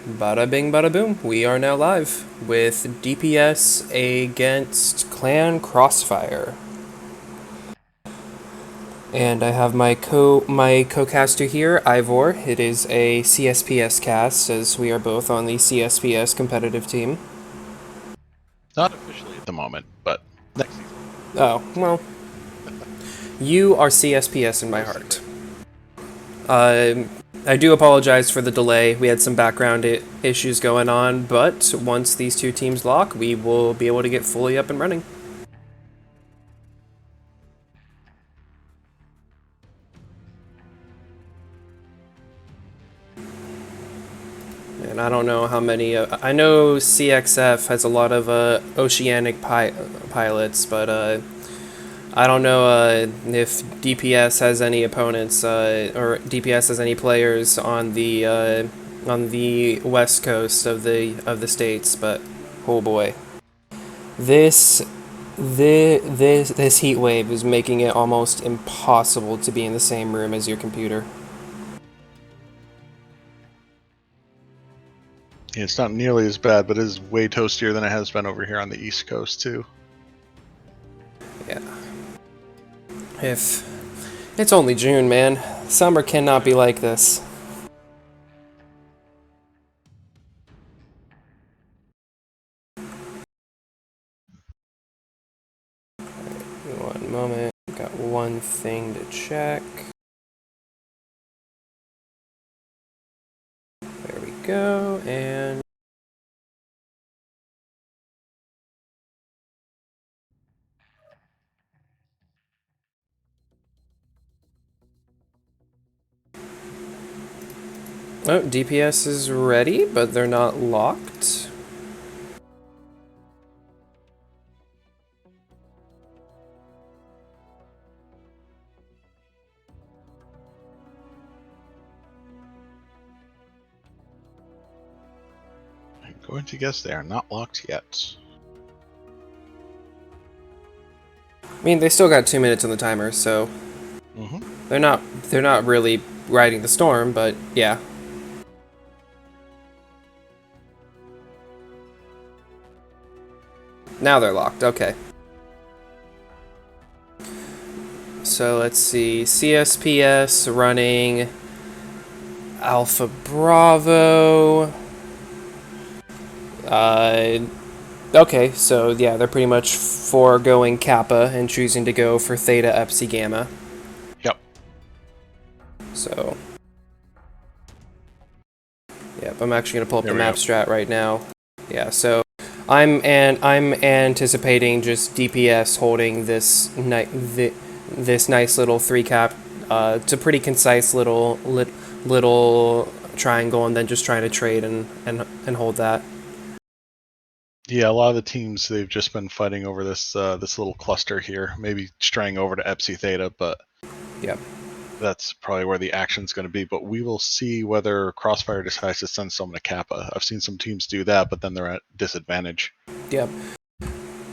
Bada bing, bada boom. We are now live with DPS against Clan Crossfire. And I have my co-caster here, Ivor. It is a CSPS cast, as we are both on the CSPS competitive team. Not officially at the moment, but next season. Oh, well, you are CSPS in my No heart. secret. I do apologize for the delay. We had some background issues going on, but once these two teams lock, we will be able to get fully up and running. And I don't know how many. I know CXF has a lot of oceanic pilots, but I don't know if DPS has any opponents or DPS has any players on the west coast of the states. But oh boy, this this heat wave is making it almost impossible to be in the same room as your computer. Yeah, it's not nearly as bad, but it is way toastier than it has been over here on the East Coast too. Yeah. If it's only June, man. Summer cannot be like this. One moment. Got one thing to check. There we go. And oh, DPS is ready, but they're not locked. I'm going to guess they are not locked yet. I mean, they still got 2 minutes on the timer, so they're not really riding the storm, but yeah. Now they're locked. Okay. So let's see. CSPS running Alpha Bravo. Okay, so yeah, they're pretty much foregoing Kappa and choosing to go for Theta Epsi Gamma. Yep. So, yep, I'm actually gonna pull up There the we map go. strat right now. Yeah, so I'm anticipating just DPS holding this nice little three cap. It's a pretty concise little triangle, and then just trying to trade and hold that. Yeah, a lot of the teams they've just been fighting over this little cluster here, maybe straying over to Epsi Theta, but Yep. that's probably where the action's going to be. But we will see whether Crossfire decides to send someone to Kappa. I've seen some teams do that, but then they're at disadvantage. Yep.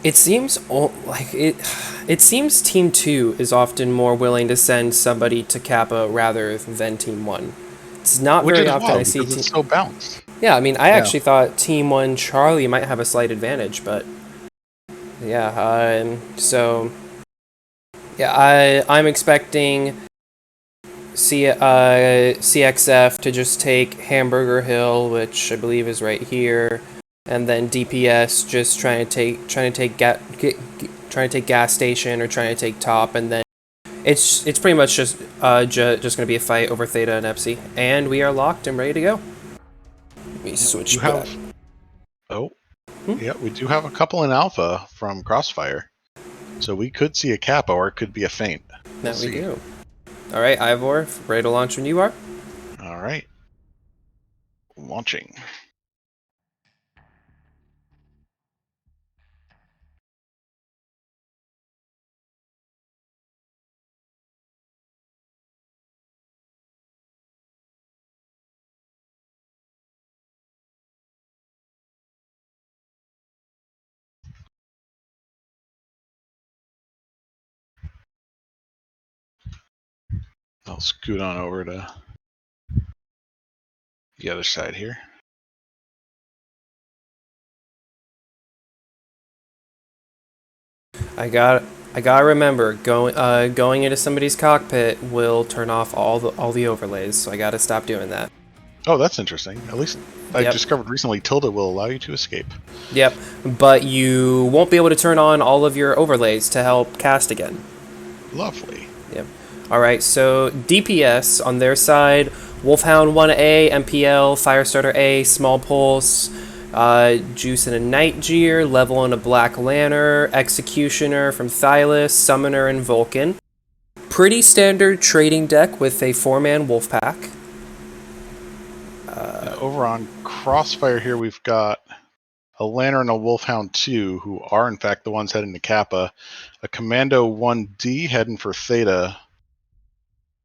It seems like it. It seems Team Two is often more willing to send somebody to Kappa rather than Team One. It's not Which very is often I wild see. because it's so balanced. Yeah, I mean, I Yeah. actually thought Team One Charlie might have a slight advantage, but yeah. So yeah, I'm expecting CXF to just take Hamburger Hill, which I believe is right here, and then DPS just trying to take gas station or trying to take top, and then it's pretty much just gonna be a fight over Theta and Epsi, and we are locked and ready to go. Let me You switch back. have Oh, Hmm? yeah, we do have a couple in Alpha from Crossfire. So we could see a Kappa or it could be a feint. We'll That we see. do. All right, Ivor, ready to launch when you are. All right. Launching. I'll scoot on over to the other side here. I gotta remember going into somebody's cockpit will turn off all the overlays, so I gotta stop doing that. Oh, that's interesting. At least I Yep. discovered recently Tilda will allow you to escape. Yep, but you won't be able to turn on all of your overlays to help cast again. Lovely. Yep. All right, so DPS on their side, Wolfhound 1A, MPL, Firestarter A, Small Pulse, Juice and a Night Jeer, Level and a Black Lantern, Executioner from Thylus, Summoner and Vulcan. Pretty standard trading deck with a 4-man Wolfpack. Over on Crossfire here, we've got a Lantern and a Wolfhound 2, who are in fact the ones heading to Kappa. A Commando 1D heading for Theta.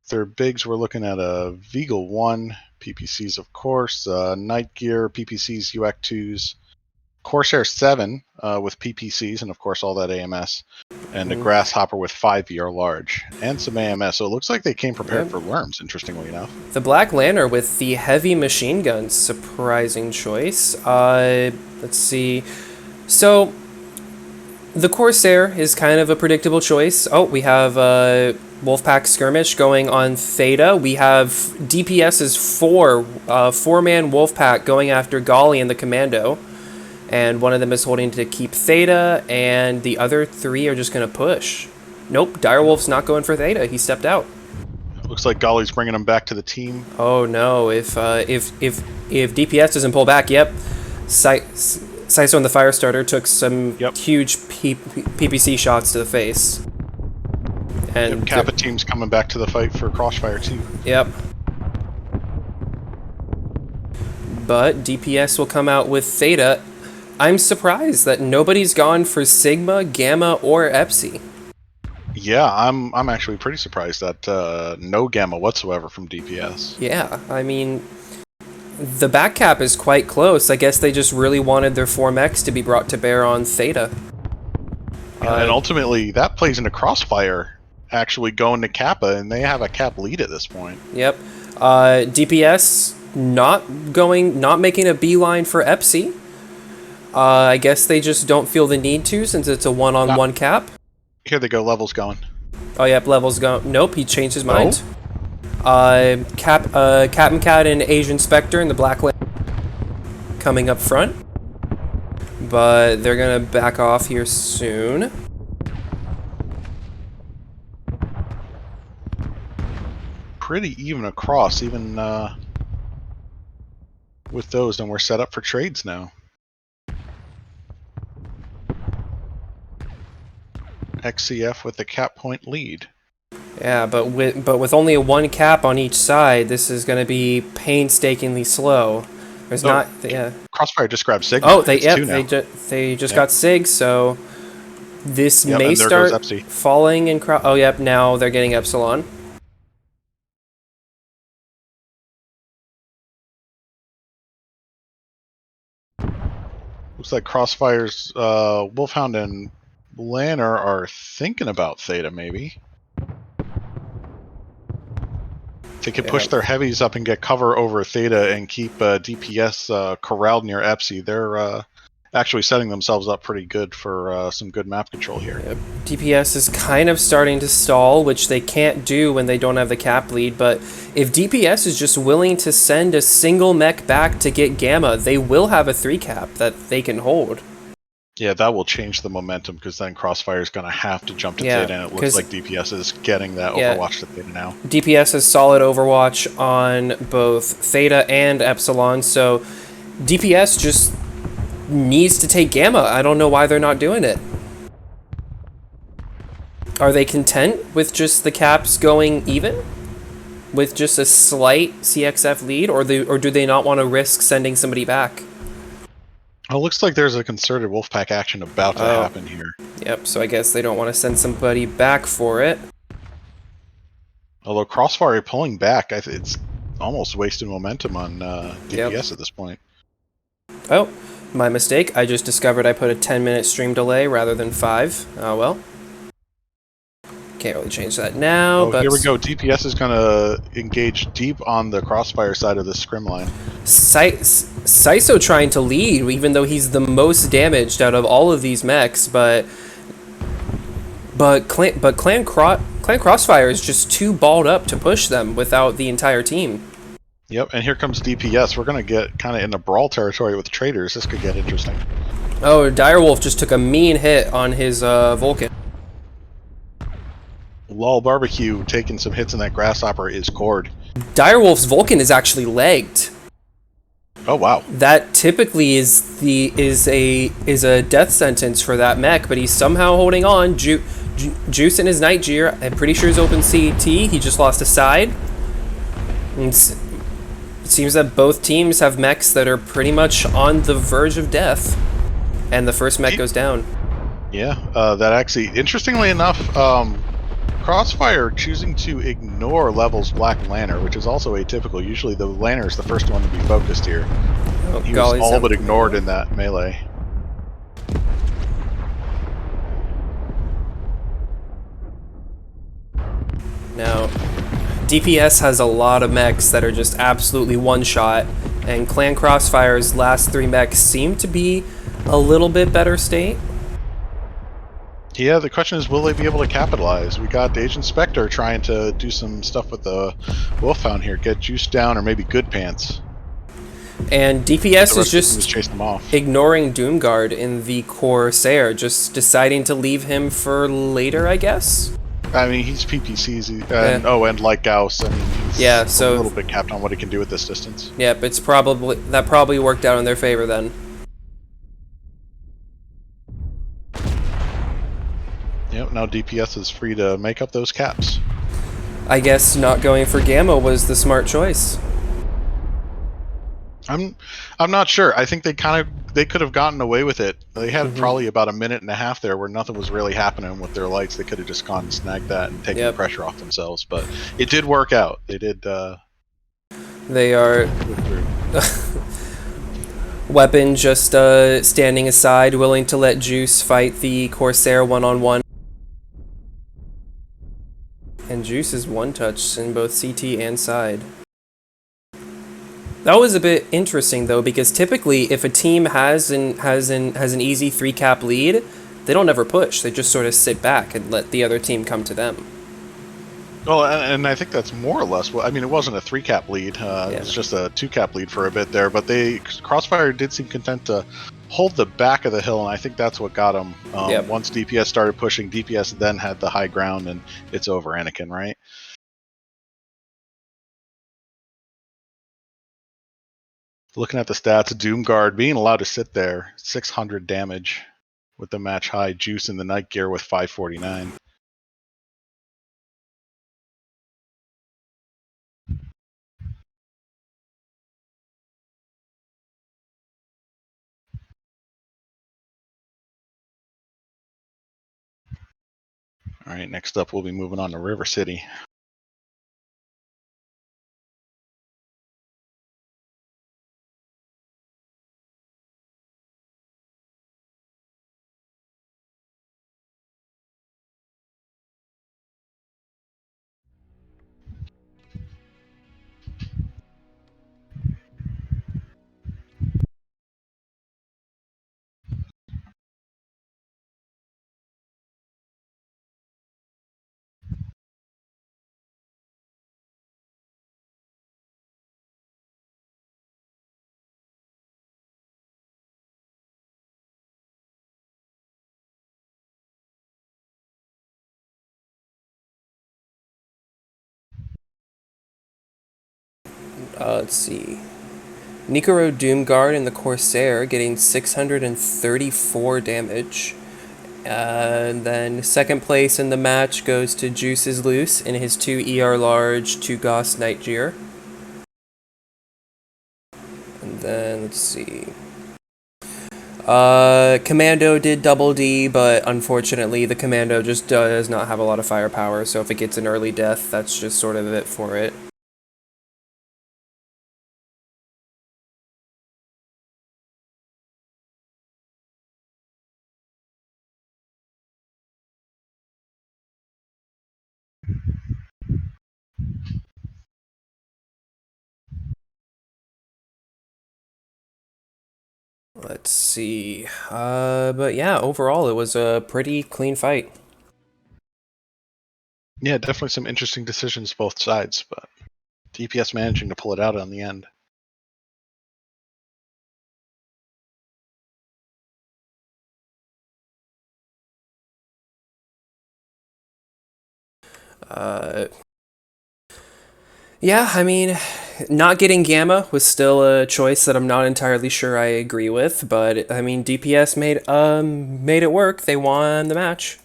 Their bigs, we're looking at a Vigal 1, PPCs of course, Night Gear, PPCs, UAC2s, Corsair 7 with PPCs, and of course all that AMS, and a Grasshopper with 5 ER large, and some AMS. So it looks like they came prepared for Worms, interestingly enough. The Black Lantern with the heavy machine guns, surprising choice. Let's see. So, the Corsair is kind of a predictable choice. Oh, we have Wolfpack Skirmish going on Theta. We have DPS's 4-man Wolfpack going after Golly and the Commando. And one of them is holding to keep Theta, and the other 3 are just going to push. Nope, Direwolf's not going for Theta. He stepped out. Looks like Golly's bringing them back to the team. Oh no! If DPS doesn't pull back, yep. Saiso and the Firestarter took some huge PPC shots to the face. And Kappa team's coming back to the fight for Crossfire too. Yep. But DPS will come out with Theta. I'm surprised that nobody's gone for Sigma, Gamma, or Epsi. Yeah, I'm actually pretty surprised that no Gamma whatsoever from DPS. Yeah, I mean, the back cap is quite close. I guess they just really wanted their 4-mechs to be brought to bear on Theta. And ultimately, that plays into Crossfire actually going to Kappa, and they have a Cap lead at this point. Yep. DPS not making a beeline for Epsi. I guess they just don't feel the need to, since it's a one-on-one cap. Here they go, Level's going. Oh, yep, Level's going. Nope, he changed his mind. Captain Cat and Asian Spectre in the Black Lantern coming up front. But they're gonna back off here soon. Pretty even across, even with those, and we're set up for trades now. XCF with the cap point lead. Yeah, but with only a 1 cap on each side, this is going to be painstakingly slow. There's not, yeah. Crossfire just grabbed Sigma. Oh, they just got Sig, so this may start falling in. Oh, yep. Now they're getting Epsilon. Looks like Crossfire's Wolfhound and Lantern are thinking about Theta, maybe. They could push their heavies up and get cover over Theta and keep DPS corralled near Epsi. They're actually setting themselves up pretty good for some good map control here. Yep. DPS is kind of starting to stall, which they can't do when they don't have the cap lead, but if DPS is just willing to send a single mech back to get Gamma, they will have a 3 cap that they can hold. Yeah, that will change the momentum, because then Crossfire is going to have to jump to Theta, and it looks like DPS is getting that Overwatch to Theta now. DPS has solid Overwatch on both Theta and Epsilon, so DPS just needs to take Gamma. I don't know why they're not doing it. Are they content with just the caps going even? With just a slight CXF lead, or do they not want to risk sending somebody back? It looks like there's a concerted Wolfpack action about to happen here. Yep, so I guess they don't want to send somebody back for it. Although Crossfire pulling back, it's almost wasting momentum on DPS at this point. Oh, my mistake. I just discovered I put a 10-minute stream delay rather than 5. Oh well. Can't really change that now. Oh, but here we go. DPS is going to engage deep on the Crossfire side of the scrim line. Saiso trying to lead, even though he's the most damaged out of all of these mechs, but Clan Crossfire is just too balled up to push them without the entire team. Yep, and here comes DPS. We're going to get kind of into brawl territory with traders. This could get interesting. Oh, Direwolf just took a mean hit on his Vulcan. Lol Barbecue taking some hits in that Grasshopper is cored. Direwolf's Vulcan is actually legged. Oh wow. That typically is a death sentence for that mech, but he's somehow holding on. Juice in his Night Gear. I'm pretty sure he's open CT. He just lost a side. And it seems that both teams have mechs that are pretty much on the verge of death, and the first mech goes down. Yeah, that actually, interestingly enough, Crossfire choosing to ignore Level's Black Lantern, which is also atypical. Usually the Lantern is the first one to be focused here. Oh, He was all but ignored in that melee. Now, DPS has a lot of mechs that are just absolutely one-shot, and Clan Crossfire's last 3 mechs seem to be a little bit better state. Yeah, the question is, will they be able to capitalize? We got Agent Spectre trying to do some stuff with the Wolfhound here, get Juice down, or maybe Good Pants. And DPS is just chase them off. ignoring Doomguard in the Corsair, just deciding to leave him for later, I guess? I mean, he's PPCs, and and like Gauss, I mean, he's so a little bit capped on what he can do at this distance. Yep, that probably worked out in their favor then. Yep, now DPS is free to make up those caps. I guess not going for Gamma was the smart choice. I'm not sure. I think they could have gotten away with it. They had probably about a minute and a half there where nothing was really happening with their lights. They could have just gone and snagged that and taken the pressure off themselves. But it did work out. They did. They are. Weapon just standing aside, willing to let Juice fight the Corsair one-on-one. And Juice is one-touched in both CT and side. That was a bit interesting though, because typically if a team has an easy 3-cap lead, they don't ever push. They just sort of sit back and let the other team come to them. Well, and I think that's more or less what I mean. It wasn't a 3-cap lead; it was just a 2-cap lead for a bit there. But Crossfire did seem content to hold the back of the hill, and I think that's what got them. Once DPS started pushing, DPS then had the high ground, and it's over Anakin, right? Looking at the stats, Doomguard being allowed to sit there, 600 damage with the match high. Juice in the Night Gear with 549. All right, next up we'll be moving on to River City. Let's see. Nikoro Doomguard in the Corsair getting 634 damage. And then second place in the match goes to Juice's Loose in his 2 ER Large, 2 Gauss Night Gear. And then, let's see. Commando did double D, but unfortunately the Commando just does not have a lot of firepower, so if it gets an early death, that's just sort of it for it. Let's see. But yeah, overall it was a pretty clean fight. Yeah, definitely some interesting decisions both sides, but DPS managing to pull it out on the end. Uh, yeah, I mean, not getting Gamma was still a choice that I'm not entirely sure I agree with, but I mean, DPS made it work. They won the match.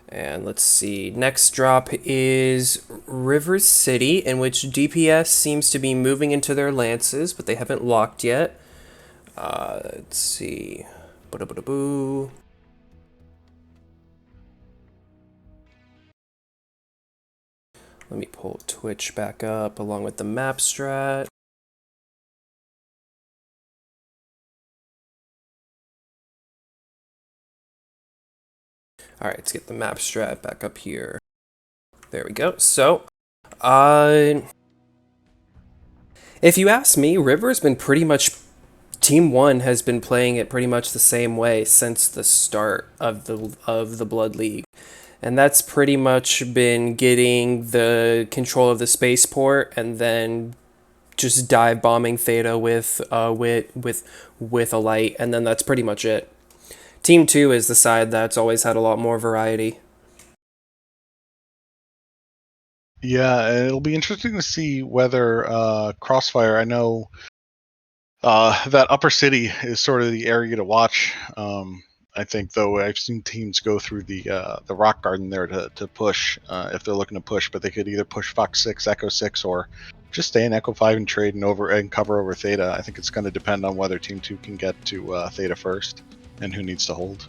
And let's see. Next drop is River City, in which DPS seems to be moving into their lances, but they haven't locked yet. Let's see. Boo. Let me pull Twitch back up along with the map strat. All right, let's get the map strat back up here. There we go. So, if you ask me, River's been pretty much Team One has been playing it pretty much the same way since the start of the Blood League, and that's pretty much been getting the control of the spaceport and then just dive bombing Theta with a light, and then that's pretty much it. Team Two is the side that's always had a lot more variety. Yeah, it'll be interesting to see whether Crossfire. I know that Upper City is sort of the area to watch. I think, though, I've seen teams go through the Rock Garden there to push if they're looking to push, but they could either push Fox 6, Echo 6, or just stay in Echo 5 and trade and cover over Theta. I think it's going to depend on whether Team 2 can get to Theta first and who needs to hold.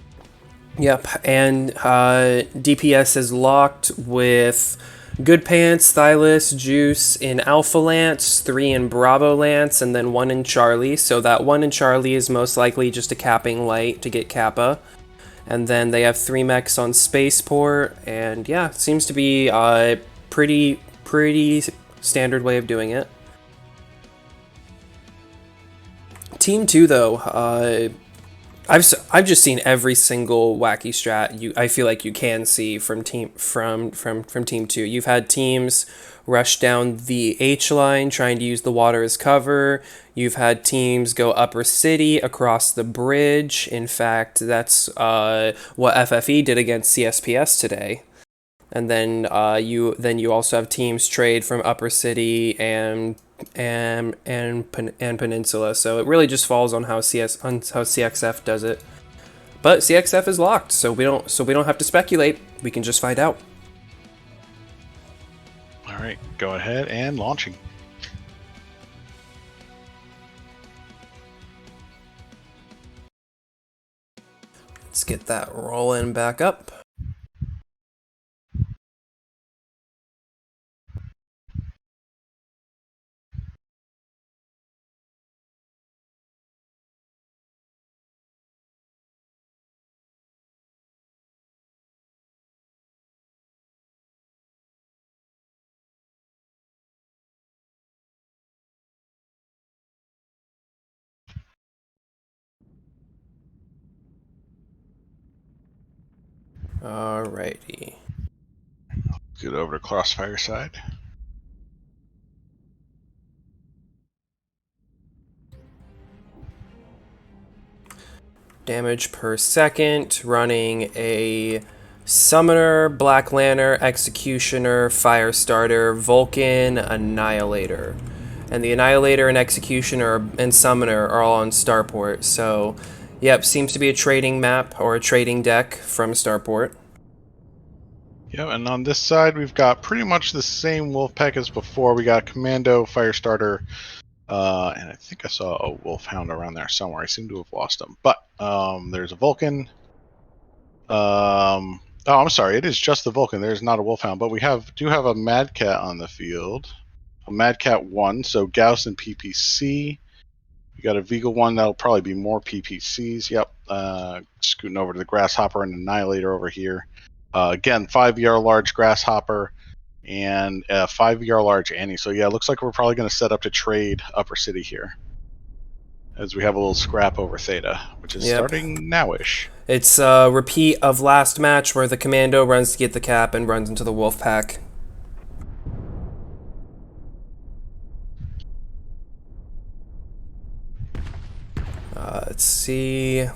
Yep, and DPS is locked with Good Pants, Stylus, Juice in Alpha Lance, 3 in Bravo Lance, and then 1 in Charlie. So that 1 in Charlie is most likely just a capping light to get Kappa. And then they have 3 mechs on Spaceport, and yeah, it seems to be a pretty standard way of doing it. Team 2, though, I've just seen every single wacky strat I feel like you can see from team 2. You've had teams rush down the H line trying to use the water as cover. You've had teams go upper city across the bridge. In fact, that's what FFE did against CSPS today. And then you also have teams trade from upper city and Peninsula. So it really just falls on how CXF does it. But CXF is locked, so we don't have to speculate. We can just find out. All right, go ahead and launching. Let's get that rolling back up. Alrighty. Get over to Crossfire side. Damage per second, running a Summoner, Black Lantern, Executioner, Firestarter, Vulcan, Annihilator. And the Annihilator and Executioner and Summoner are all on Starport, so yep, seems to be a trading map or a trading deck from Starport. Yeah, and on this side we've got pretty much the same Wolfpack as before. We got Commando, Firestarter, and I think I saw a Wolfhound around there somewhere. I seem to have lost him. But there's a Vulcan. Oh, I'm sorry. It is just the Vulcan. There's not a Wolfhound, but we do have a Mad Cat on the field. A Mad Cat 1, so Gauss and PPC. You got a Vigal 1, that'll probably be more PPCs. Yep. Scooting over to the Grasshopper and Annihilator over here. Again, 5 ER large Grasshopper and 5 ER large Annie. So yeah, it looks like we're probably going to set up to trade Upper City here. as we have a little scrap over Theta, which is Yep. starting nowish. It's a repeat of last match where the Commando runs to get the cap and runs into the Wolf Pack. Let's see.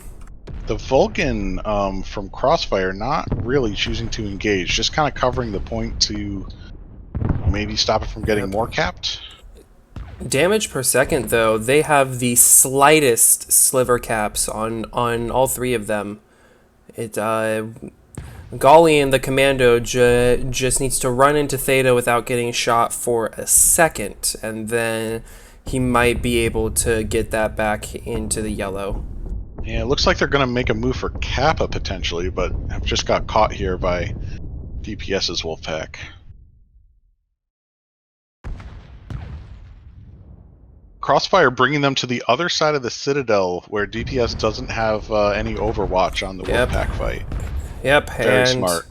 The Vulcan from Crossfire not really choosing to engage, just kind of covering the point to maybe stop it from getting more capped. Damage per second, though, they have the slightest sliver caps on all three of them. Golly and the Commando just needs to run into Theta without getting shot for a second, and then he might be able to get that back into the yellow. Yeah, it looks like they're going to make a move for Kappa potentially, but have just got caught here by DPS's Wolfpack. Crossfire bringing them to the other side of the Citadel, where DPS doesn't have any Overwatch on the Wolfpack fight. Yep, Very and smart.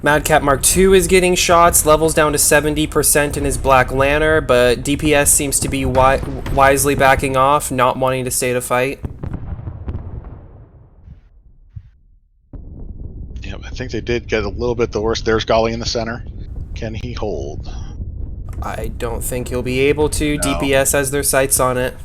Madcap Mark II is getting shots, levels down to 70% in his Black Lantern, but DPS seems to be wisely backing off, not wanting to stay to fight. Yep, I think they did get a little bit the worst. There's Golly in the center. Can he hold? I don't think he'll be able to. No. DPS has their sights on it.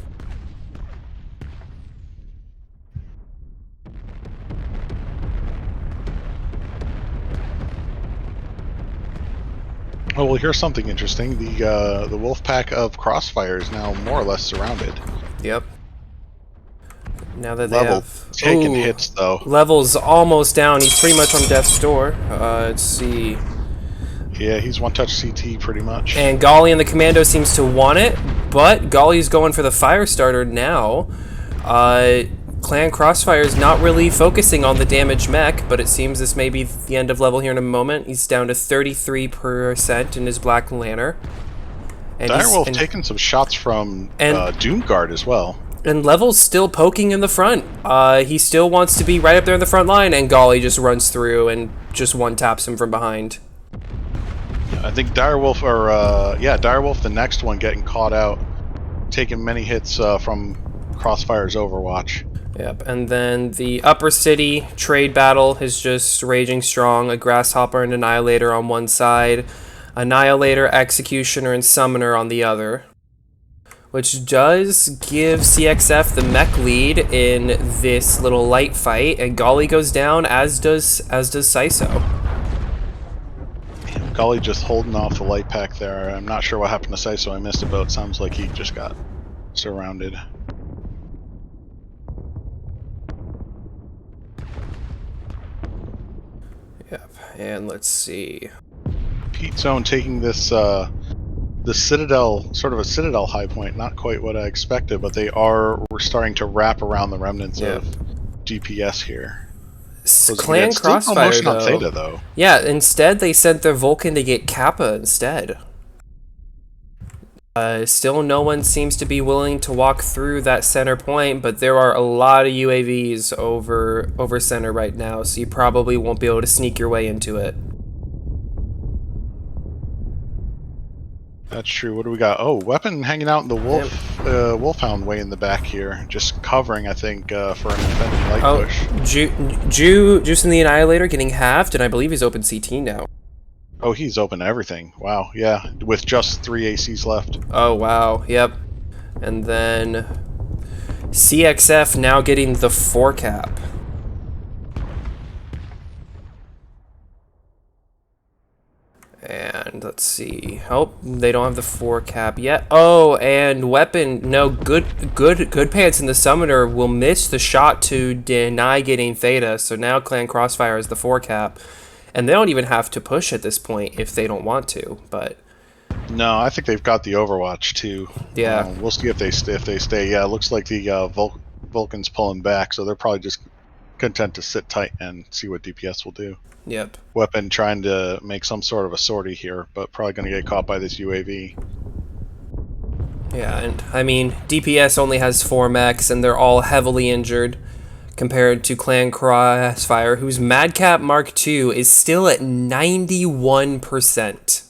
Oh, well, here's something interesting. The Wolfpack of Crossfire is now more or less surrounded. Yep. Now that they Level have taking hits, though. Level's almost down. He's pretty much on death's door. Let's see. Yeah, he's one-touch CT pretty much. And Golly and the Commando seems to want it, but Golly's going for the fire starter now. Clan Crossfire is not really focusing on the damage mech, but it seems this may be the end of level here in a moment. He's down to 33% in his Black Lantern. And Direwolf taking some shots from Doomguard as well. And Level's still poking in the front. He still wants to be right up there in the front line, and Golly just runs through and just one-taps him from behind. I think Direwolf, Direwolf, the next one, getting caught out, taking many hits from Crossfire's Overwatch. Yep, and then the Upper City trade battle is just raging strong. A Grasshopper and Annihilator on one side, Annihilator, Executioner, and Summoner on the other, which does give CXF the mech lead in this little light fight, and Golly goes down, as does Saiso. Golly just holding off the light pack there. I'm not sure what happened to Saiso. I missed it, but it sounds like he just got surrounded. Yep, and let's see. Pete Zone taking this the Citadel, sort of a Citadel high point. Not quite what I expected, but we're starting to wrap around the remnants of DPS here. Clan Crossfire, on Theta, though. Yeah, instead they sent their Vulcan to get Kappa instead. Still no one seems to be willing to walk through that center point, but there are a lot of UAVs over center right now, so you probably won't be able to sneak your way into it. That's true. What do we got? Oh, Weapon hanging out in the Wolfhound way in the back here. Just covering, I think, for an impending light push. Juice and the Annihilator getting halved, and I believe he's open CT now. Oh, he's open to everything. Wow, yeah. With just 3 ACs left. Oh, wow. Yep. And then CXF now getting the 4 cap. And let's see. Oh, they don't have the 4 cap yet. Oh, and Weapon, no, good pants in the Summoner will miss the shot to deny getting Theta. So now Clan Crossfire is the 4 cap, and they don't even have to push at this point if they don't want to. But no, I think they've got the Overwatch too. Yeah, we'll see if they stay. Yeah, it looks like the Vulcan's pulling back, so they're probably just content to sit tight and see what DPS will do. Yep. Weapon trying to make some sort of a sortie here, but probably going to get caught by this UAV. Yeah, and I mean, DPS only has 4 mechs, and they're all heavily injured compared to Clan Crossfire, whose Madcap Mark II is still at 91%.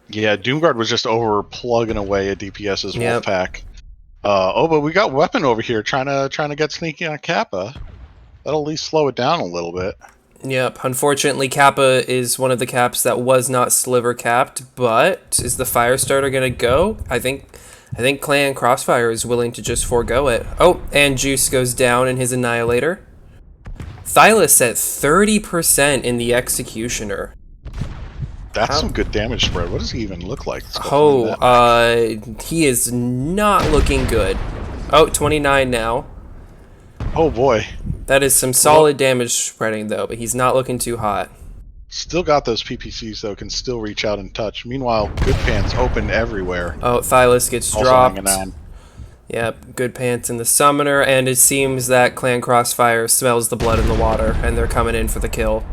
Yeah, Doomguard was just over plugging away at DPS's Wolfpack. Oh, but we got Weapon over here trying to get sneaky on Kappa. That'll at least slow it down a little bit. Yep. Unfortunately, Kappa is one of the caps that was not sliver capped. But is the fire starter gonna go? I think Clan Crossfire is willing to just forego it. Oh, and Juice goes down in his Annihilator. Thylus at 30% in the Executioner. That's some good damage spread. What does he even look like? Let's go find that. He is not looking good. Oh, 29 now. Oh boy. That is some solid damage spreading though, but he's not looking too hot. Still got those PPCs though, can still reach out and touch. Meanwhile, Good Pants open everywhere. Oh, Thylus gets Also dropped. hanging on. Yep, Good Pants in the Summoner, and it seems that Clan Crossfire smells the blood in the water, and they're coming in for the kill.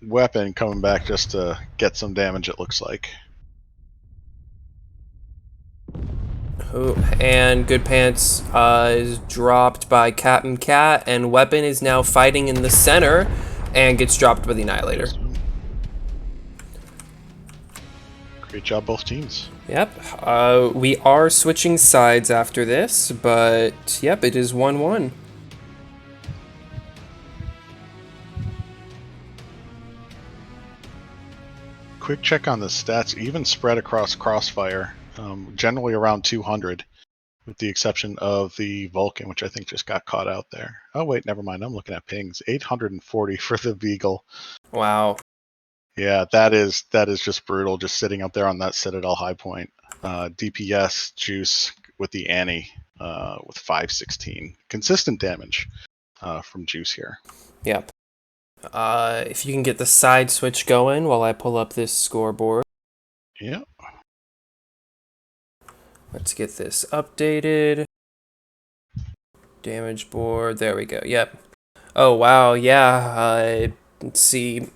Weapon coming back just to get some damage, it looks like. Oh, and Good Pants is dropped by Captain Cat, and Weapon is now fighting in the center and gets dropped by the Annihilator. Great job, both teams. Yep, we are switching sides after this, but yep, it is 1-1. Quick check on the stats, even spread across Crossfire, generally around 200, with the exception of the Vulcan, which I think just got caught out there. Oh wait, never mind, I'm looking at pings. 840 for the Beagle. Wow. Yeah, that is just brutal, just sitting up there on that Citadel high point. DPS Juice with the Annie with 516. Consistent damage from Juice here. Yep. If you can get the side switch going while I pull up this scoreboard. Yeah. Let's get this updated. Damage board. There we go. Yep. Oh, wow. Yeah. Let's see.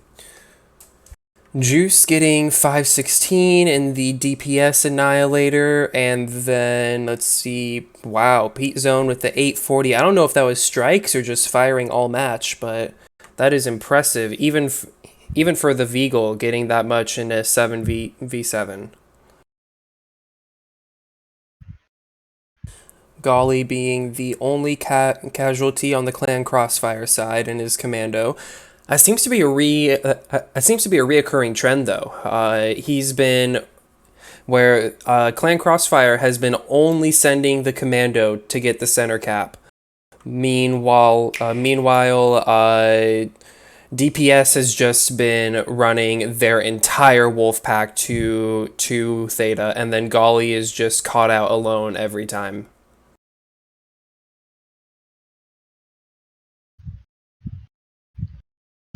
Juice getting 516 in the DPS Annihilator. And then, let's see. Wow. Pete Zone with the 840. I don't know if that was strikes or just firing all match, but that is impressive. Even for the Beagle getting that much in a 7v7. Golly being the only casualty on the Clan Crossfire side in his commando. That seems to be a reoccurring trend though. He's been where Clan Crossfire has been only sending the commando to get the center cap. Meanwhile, DPS has just been running their entire wolf pack to Theta, and then Golly is just caught out alone every time.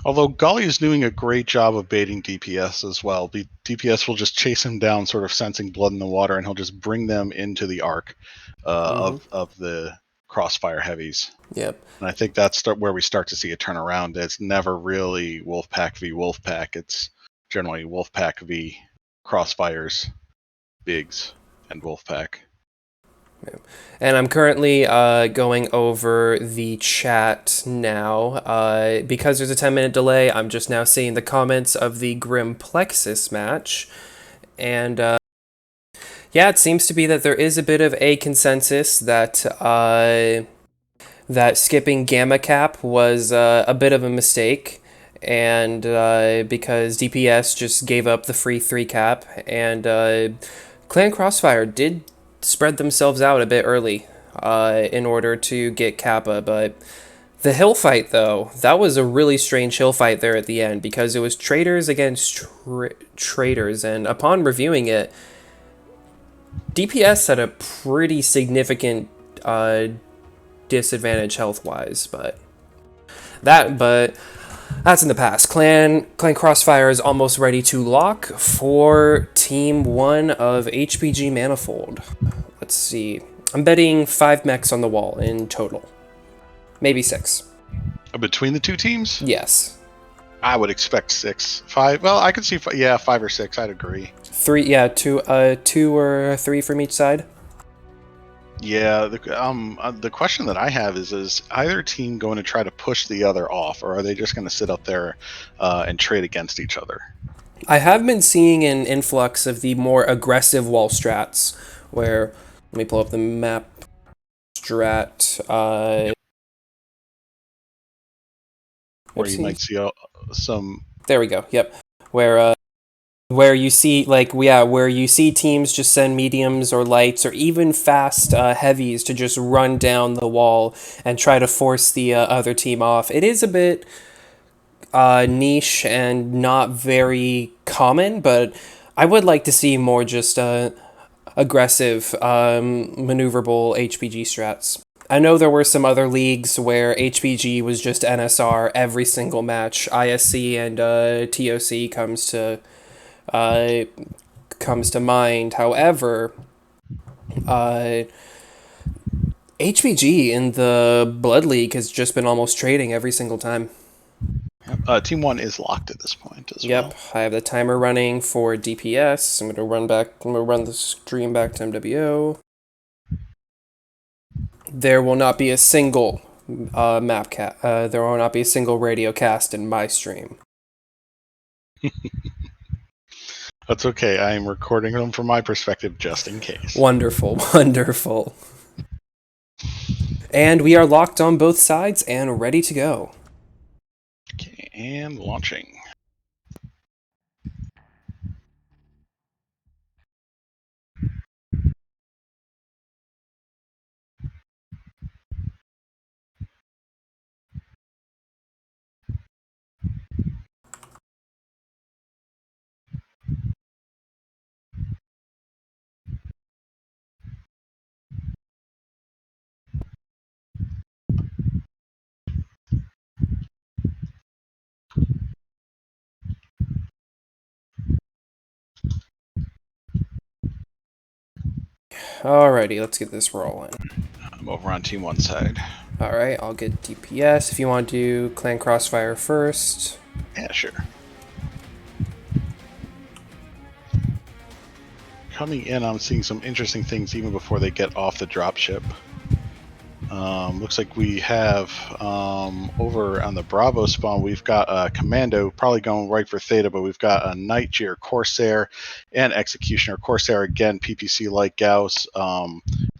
Although Golly is doing a great job of baiting DPS as well. DPS will just chase him down, sort of sensing blood in the water, and he'll just bring them into the arc of the Crossfire heavies. Yep. And I think that's where we start to see a turnaround. It's never really Wolfpack v Wolfpack. It's generally Wolfpack v Crossfires, Bigs, and Wolfpack. And I'm currently going over the chat now. Because there's a 10-minute delay, I'm just now seeing the comments of the Grim Plexus match. And yeah, it seems to be that there is a bit of a consensus that that skipping Gamma Cap was a bit of a mistake. And because DPS just gave up the free 3 cap. And Clan Crossfire did spread themselves out a bit early in order to get Kappa, but the hill fight though, that was a really strange hill fight there at the end because it was traitors against traitors, and upon reviewing it, DPS had a pretty significant disadvantage health-wise, but that's in the past. Clan Crossfire is almost ready to lock for Team 1 of HPG Manifold. Let's see. I'm betting 5 mechs on the wall in total. Maybe 6. Between the two teams? Yes. I would expect 6. 5. Well, I could see 5 or 6. I'd agree. 3, yeah, 2 or 3 from each side. Yeah, the question that I have is either team going to try to push the other off, or are they just going to sit up there and trade against each other? I have been seeing an influx of the more aggressive wall strats, where, let me pull up the map strat. Where you might see some. There we go. Yep, where you see where you see teams just send mediums or lights or even fast heavies to just run down the wall and try to force the other team off. It is a bit niche and not very common, but I would like to see more just aggressive, maneuverable HPG strats. I know there were some other leagues where HPG was just NSR every single match. ISC and TOC uh, comes to mind. However, uh, HPG in the Blood League has just been almost trading every single time. Team 1 is locked at this point as Yep, well. I have the timer running for DPS. I'm gonna run the stream back to MWO. There will not be a single there will not be a single radio cast in my stream. That's okay. I am recording them from my perspective just in case. Wonderful, wonderful. And we are locked on both sides and ready to go. Okay, and launching. Alrighty, let's get this rolling. I'm over on Team 1 side. Alright, I'll get DPS. If you want to do Clan Crossfire first. Yeah, sure. Coming in, I'm seeing some interesting things even before they get off the dropship. Looks like we have over on the Bravo spawn, we've got a Commando probably going right for Theta, but we've got a Nightgear, Corsair, and Executioner. Corsair again, PPC like Gauss.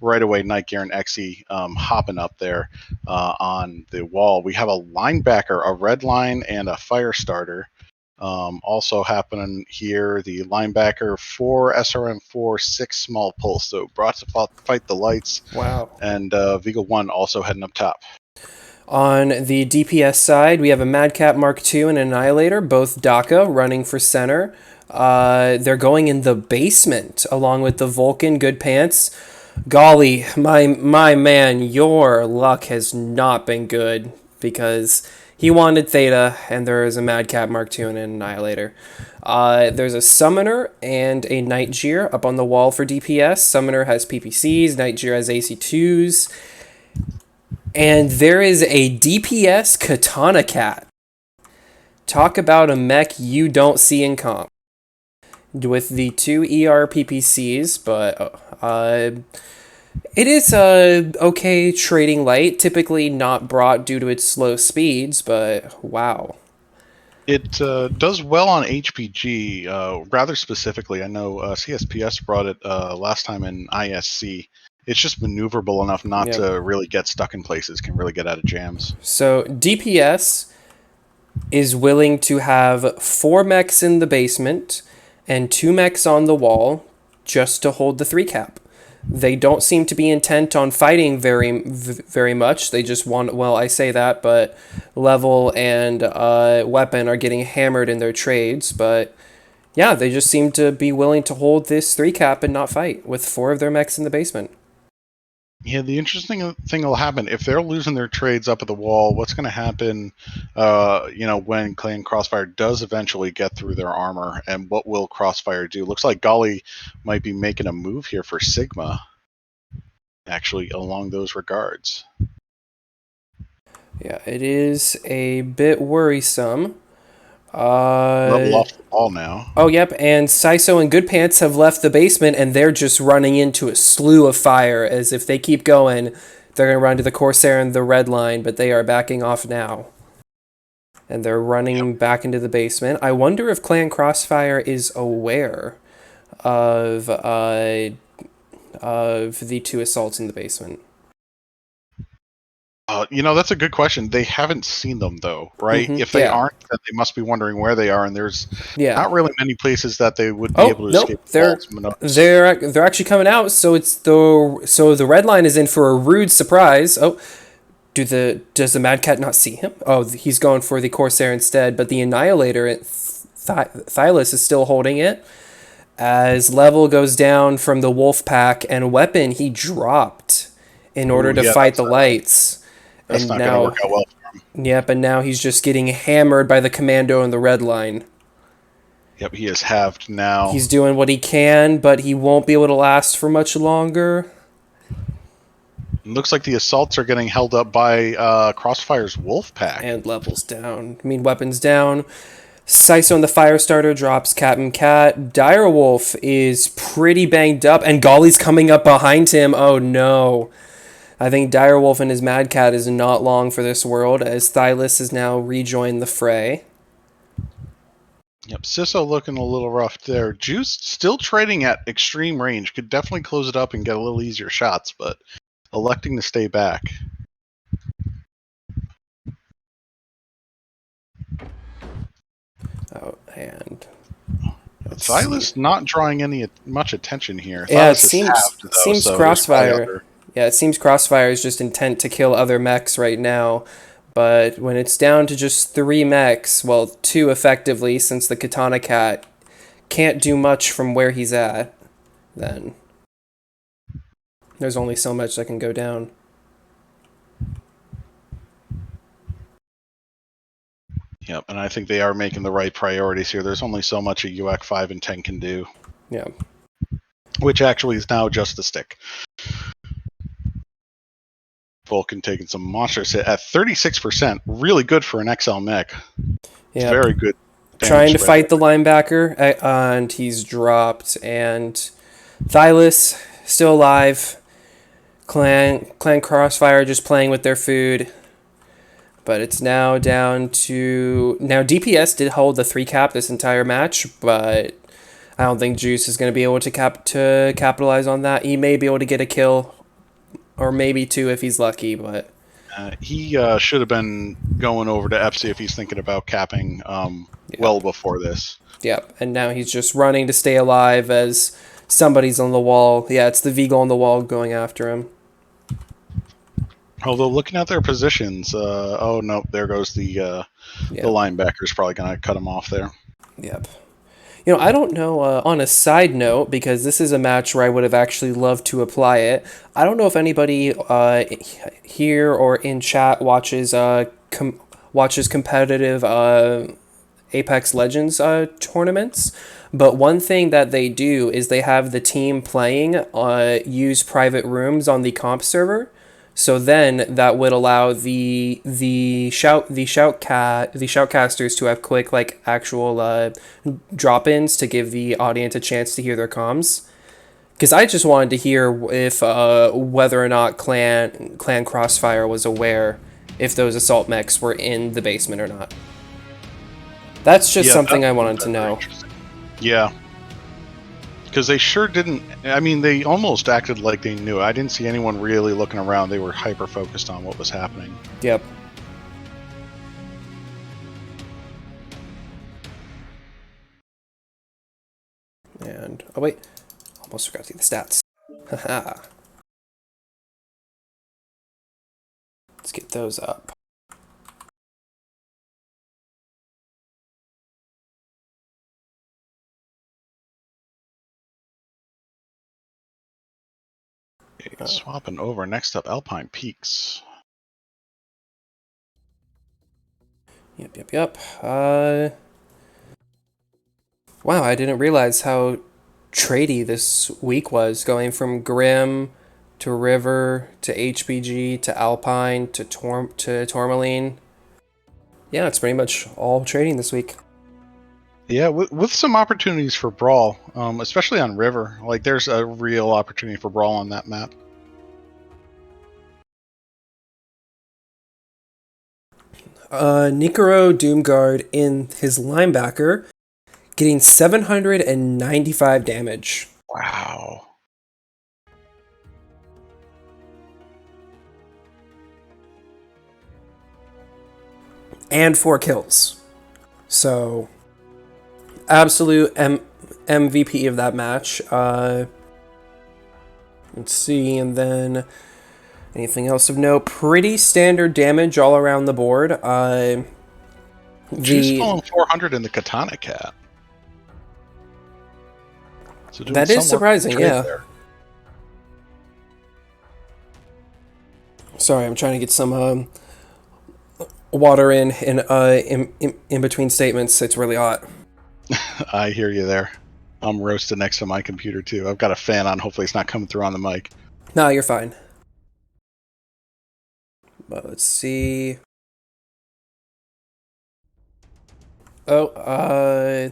Right away, Nightgear and Exy hopping up there on the wall. We have a linebacker, a red line, and a fire starter. Also happening here, the linebacker 4 SRM4, 6 small pulse. So brought to fight the lights. Wow. And Viga 1 also heading up top. On the DPS side, we have a Madcap Mark II and an Annihilator, both DACA, running for center. They're going in the basement along with the Vulcan Good Pants. Golly, my man, your luck has not been good because he wanted Theta, and there is a Madcap Mark II and an Annihilator. There's a Summoner and a Nightgear up on the wall for DPS. Summoner has PPCs, Nightgear has AC2s. And there is a DPS Katana Cat. Talk about a mech you don't see in comp. With the 2 ER PPCs, but it is a okay trading light, typically not brought due to its slow speeds, but wow. It does well on HPG, rather specifically. I know CSPS brought it last time in ISC. It's just maneuverable enough not to really get stuck in places, can really get out of jams. So DPS is willing to have 4 mechs in the basement and 2 mechs on the wall just to hold the 3 cap. They don't seem to be intent on fighting very much. They just want, well, I say that, but level and weapon are getting hammered in their trades. But yeah, they just seem to be willing to hold this 3 cap and not fight with 4 of their mechs in the basement. Yeah, the interesting thing will happen if they're losing their trades up at the wall. What's going to happen, when Clan Crossfire does eventually get through their armor, and what will Crossfire do? Looks like Golly might be making a move here for Sigma, actually, along those regards. Yeah, it is a bit worrisome. Level off the wall now. Oh, yep, and Saiso and Good Pants have left the basement, and they're just running into a slew of fire, as if they keep going, they're going to run to the Corsair and the Red Line, but they are backing off now. and they're running back into the basement. I wonder if Clan Crossfire is aware of the two assaults in the basement. That's a good question. They haven't seen them, though, right? If they Yeah. aren't, then they must be wondering where they are, and there's Yeah. not really many places that they would be Oh able to nope, escape they're vaults. they're actually coming out. So the red line is in for a rude surprise. Oh, does the Mad Cat not see him? Oh, he's going for the Corsair instead. But the Annihilator, Thylus is still holding it. As level goes down from the Wolf Pack, and weapon he dropped in order to fight the lights. That's And not going to work out well for him. Yep, and now he's just getting hammered by the Commando in the red line. Yep, he is halved now. He's doing what he can, but he won't be able to last for much longer. It looks like the assaults are getting held up by Crossfire's Wolf Pack. And levels down. I mean, weapons down. Syso and the Firestarter drops Captain Cat. Direwolf is pretty banged up, and Golly's coming up behind him. Oh no. I think Direwolf and his Mad Cat is not long for this world, as Thylus has now rejoined the fray. Yep, Sisso looking a little rough there. Juice still trading at extreme range. Could definitely close it up and get a little easier shots, but electing to stay back. Oh, and Thylus not drawing much attention here. Yeah, Thylus seems Crossfire. Yeah, it seems Crossfire is just intent to kill other mechs right now. But when it's down to just 3 mechs, well, 2 effectively, since the Katana Cat can't do much from where he's at, then there's only so much that can go down. Yep, and I think they are making the right priorities here. There's only so much a UAC 5 and 10 can do. Yeah. Which actually is now just a stick. Vulcan taking some monsters hit at 36%. Really good for an XL mech. Yeah. Very good. Trying to fight the linebacker, and he's dropped. And Thylus still alive. Clan Crossfire just playing with their food. But it's now down to... Now, DPS did hold the 3 cap this entire match, but I don't think Juice is going to be able to capitalize on that. He may be able to get a kill, or maybe 2 if he's lucky, but... he should have been going over to Epsi if he's thinking about capping well before this. Yep, and now he's just running to stay alive as somebody's on the wall. Yeah, it's the Vigo on the wall going after him. Although looking at their positions, oh no, there goes the linebacker's probably going to cut him off there. Yep. You know, I don't know, on a side note, because this is a match where I would have actually loved to apply it, I don't know if anybody here or in chat watches competitive Apex Legends tournaments, but one thing that they do is they have the team playing use private rooms on the comp server. So then that would allow the shoutcasters to have quick actual drop-ins to give the audience a chance to hear their comms. Because I just wanted to hear if whether or not Clan Crossfire was aware if those assault mechs were in the basement or not. That's just something I wanted to know. Yeah. Because they sure didn't... I mean, they almost acted like they knew. I didn't see anyone really looking around. They were hyper-focused on what was happening. Yep. And... oh, wait. Almost forgot to get the stats. Haha. Let's get those up. Okay, swapping over. Next up, Alpine Peaks. Yep. Wow, I didn't realize how tradey this week was, going from Grim to River to HPG to Alpine to Tourmaline. Yeah, it's pretty much all trading this week. Yeah, with some opportunities for Brawl, especially on River. Like, there's a real opportunity for Brawl on that map. Nikoro Doomguard in his linebacker, getting 795 damage. Wow. And 4 kills. So, absolute MVP of that match. Let's see, and then anything else of note? Pretty standard damage all around the board. She's fallen 400 in the Katana Cat. So that is surprising, yeah. There. Sorry, I'm trying to get some water in between statements. It's really hot. I hear you there. I'm roasted next to my computer too. I've got a fan on. Hopefully it's not coming through on the mic. No, you're fine. But let's see. Oh,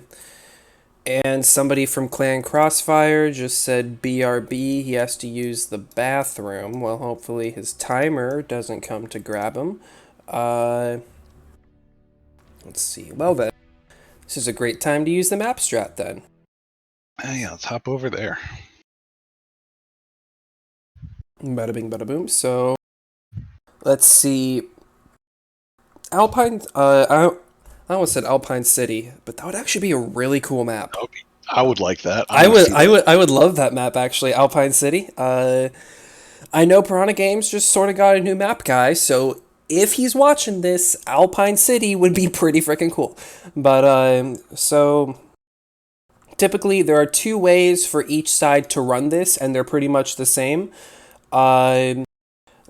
and somebody from Clan Crossfire just said BRB, he has to use the bathroom. Well, hopefully his timer doesn't come to grab him. Let's see. Well then, this is a great time to use the map strat then. Yeah, let's hop over there. Bada bing, bada boom. So, let's see. Alpine, I almost said Alpine City, but that would actually be a really cool map. I would like that. I would love that map actually, Alpine City. I know Piranha Games just sort of got a new map guy, so if he's watching this, Alpine City would be pretty freaking cool. But so typically there are 2 ways for each side to run this, and they're pretty much the same. I'm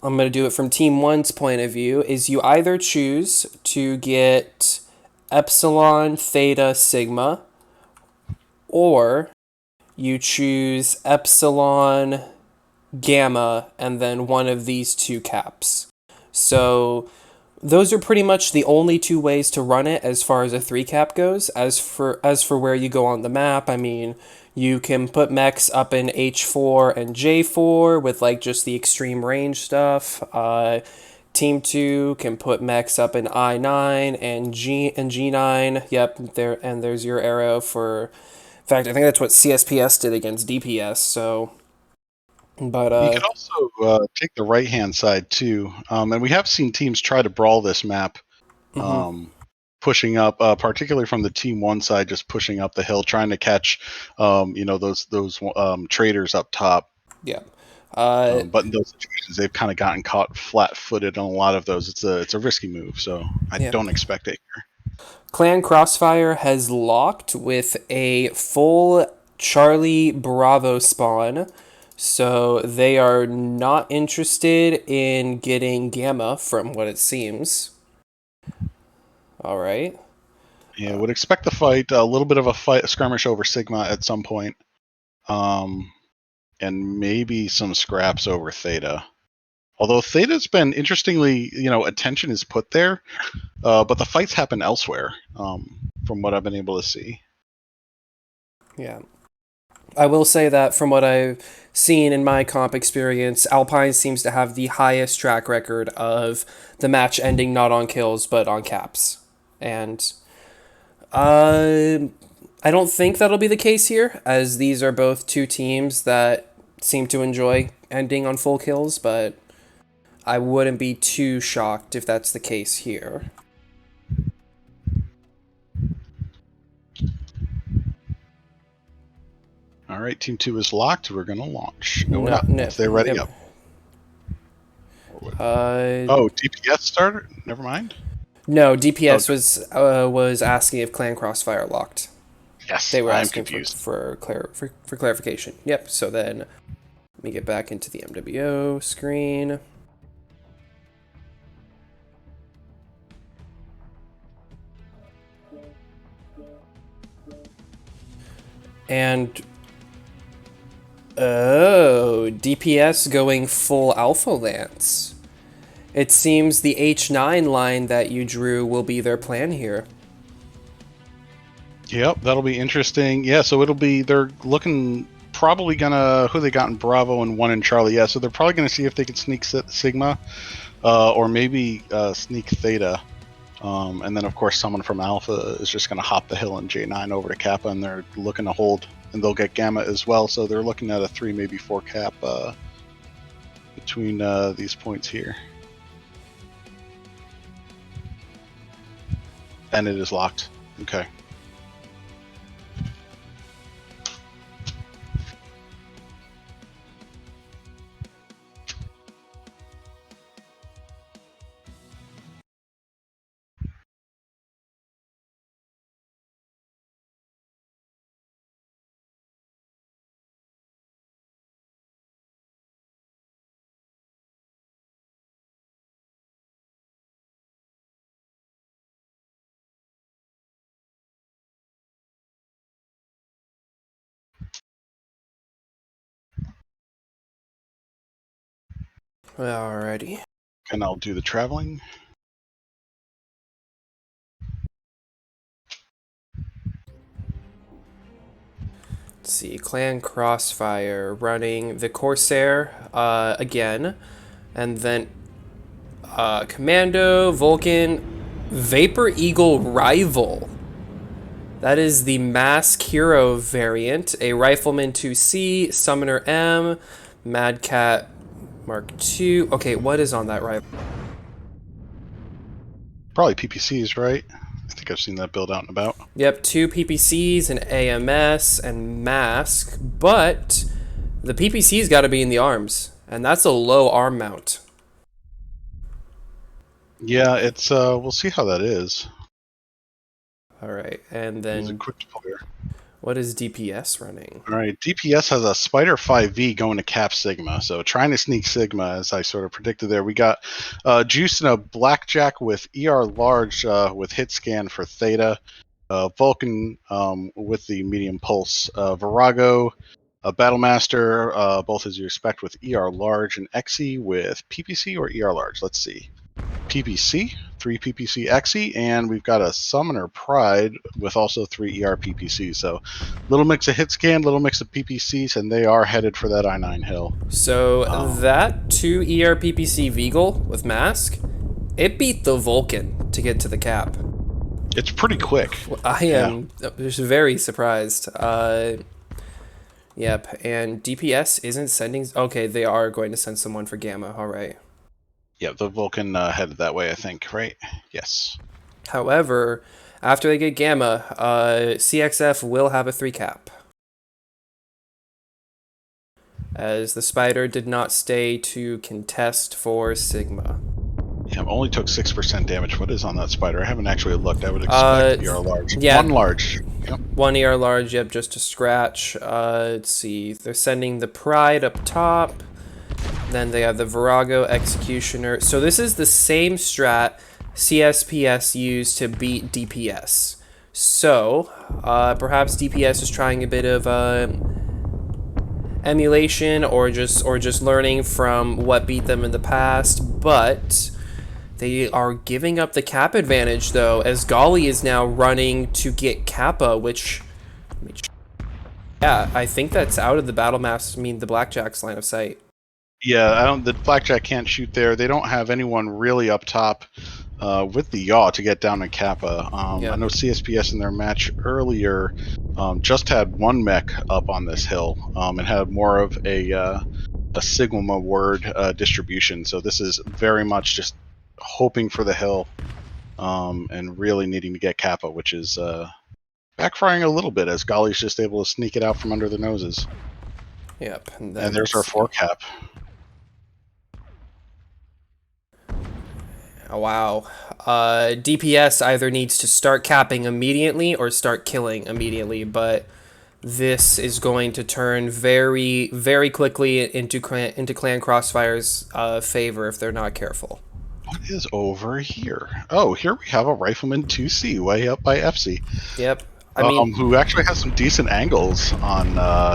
going to do it from Team 1's point of view, is you either choose to get Epsilon, Theta, Sigma, or you choose Epsilon, Gamma, and then one of these 2 caps. So those are pretty much the only 2 ways to run it as far as a 3 cap goes. As for where you go on the map, I mean, you can put mechs up in H4 and J4 with like just the extreme range stuff. Team 2 can put mechs up in I9 and G9. Yep, there's your arrow for. In fact, I think that's what CSPS did against DPS. So, but you can also take the right hand side too, and we have seen teams try to brawl this map, pushing up, particularly from the Team 1 side, just pushing up the hill, trying to catch, those traders up top. Yeah. But in those situations, they've kind of gotten caught flat-footed on a lot of those. It's a risky move, so I don't expect it here. Clan Crossfire has locked with a full Charlie Bravo spawn, so they are not interested in getting Gamma from what it seems. All right. Yeah, would expect the fight, a little bit of a skirmish over Sigma at some point. And maybe some scraps over Theta. Although Theta's been, interestingly, attention is put there, but the fights happen elsewhere, from what I've been able to see. Yeah. I will say that from what I've seen in my comp experience, Alpine seems to have the highest track record of the match ending not on kills, but on caps. And I don't think that'll be the case here, as these are both 2 teams that seem to enjoy ending on full kills, but I wouldn't be too shocked if that's the case here. All right, Team 2 is locked. We're going to launch. If they're ready up. DPS starter? Never mind. No, DPS was asking if Clan Crossfire locked. Yes, they were asking for clarification. Yep. So then, let me get back into the MWO screen. And DPS going full Alpha Lance. It seems the H9 line that you drew will be their plan here. Yep, that'll be interesting. Yeah, so they're looking, probably gonna, who they got in Bravo and 1 in Charlie. Yeah, so they're probably gonna see if they can sneak Sigma, or maybe sneak Theta. And then, of course, someone from Alpha is just going to hop the hill in J9 over to Kappa, and they're looking to hold, and they'll get Gamma as well. So they're looking at a 3, maybe 4 cap between these points here. And it is locked. Okay. Alrighty. And I'll do the traveling. Let's see, Clan Crossfire running the Corsair again, and then Commando, Vulcan, Vapor Eagle Rival. That is the Mask Hero variant. A Rifleman 2C, Summoner M, Mad Cat Mark II. Okay, what is on that rifle? Probably PPCs, right? I think I've seen that build out and about. Yep, 2 PPCs, an AMS, and Mask, but the PPC's got to be in the arms, and that's a low arm mount. Yeah, it's we'll see how that is. All right, and He's then equipped player. what is DPS running? All right, DPS has a Spider 5V going to Cap Sigma, so trying to sneak Sigma, as I sort of predicted there. We got Juice and a Blackjack with ER large with hit scan for Theta, Vulcan with the medium pulse, Virago, a Battlemaster, both as you expect, with ER large, and Xe with PPC or ER large. Let's see. PPC, 3 PPC Xe, and we've got a Summoner Pride with also 3 ER PPC. So little mix of hit scan, little mix of PPCs, and they are headed for that I9 hill. So that 2 ER PPC Veagle with Mask, it beat the Vulcan to get to the cap. It's pretty quick. I am just very surprised. Yep, and DPS isn't sending... Okay, they are going to send someone for Gamma, alright. Yeah, the Vulcan headed that way, I think, right? Yes. However, after they get Gamma, CXF will have a 3 cap. As the Spider did not stay to contest for Sigma. Yeah, only took 6% damage. What is on that Spider? I haven't actually looked. I would expect ER large. Yeah. 1 large. Yep. 1 ER large, yep, just to scratch. Let's see. They're sending the Pride up top. Then they have the Virago Executioner. So this is the same strat CSPS used to beat DPS. So perhaps DPS is trying a bit of emulation or just learning from what beat them in the past, but they are giving up the cap advantage though, as Golly is now running to get Kappa, which yeah, I think that's out of the battle maps. I mean, the Blackjack's line of sight. Yeah, the Blackjack can't shoot there. They don't have anyone really up top with the yaw to get down to Kappa. Yeah. I know CSPS in their match earlier just had 1 mech up on this hill and had more of a Sigma word distribution. So this is very much just hoping for the hill and really needing to get Kappa, which is backfiring a little bit as Golly's just able to sneak it out from under their noses. Yep. And there's our 4 cap. Oh, wow. DPS either needs to start capping immediately or start killing immediately, but this is going to turn very, very quickly into Clan Crossfire's favor if they're not careful. What is over here? Oh, here we have a Rifleman 2C way up by FC. Yep. I mean, who actually has some decent angles on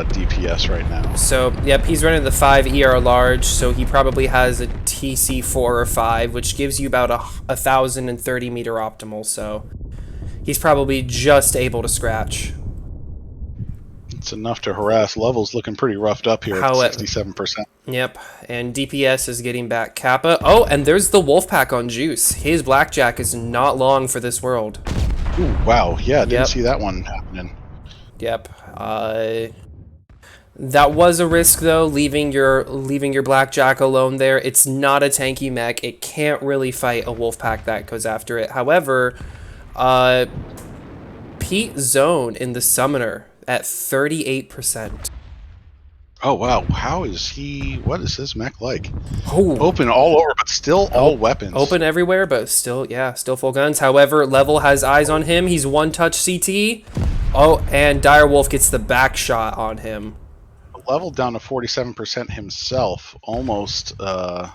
DPS right now. So, yep, he's running the 5 ER large, so he probably has a TC 4 or 5, which gives you about 1,030 meter optimal, so he's probably just able to scratch. It's enough to harass. Levels looking pretty roughed up here at 67%. Yep, and DPS is getting back Kappa. Oh, and there's the Wolfpack on Juice. His Blackjack is not long for this world. Ooh, wow. Yeah, didn't Yep, see that one happening. yep. That was a risk though, leaving your Blackjack alone there. It's not a tanky mech. It can't really fight a Wolfpack that goes after it. However, Pete Zone in the Summoner at 38%. Oh wow, how is he? What is his mech like? Oh, Open all over, but still all weapons. open everywhere, but still, yeah, still full guns. However, Level has eyes on him. He's one touch CT. Oh, and Direwolf gets the back shot on him. Level down to 47% himself. Almost. Yeah,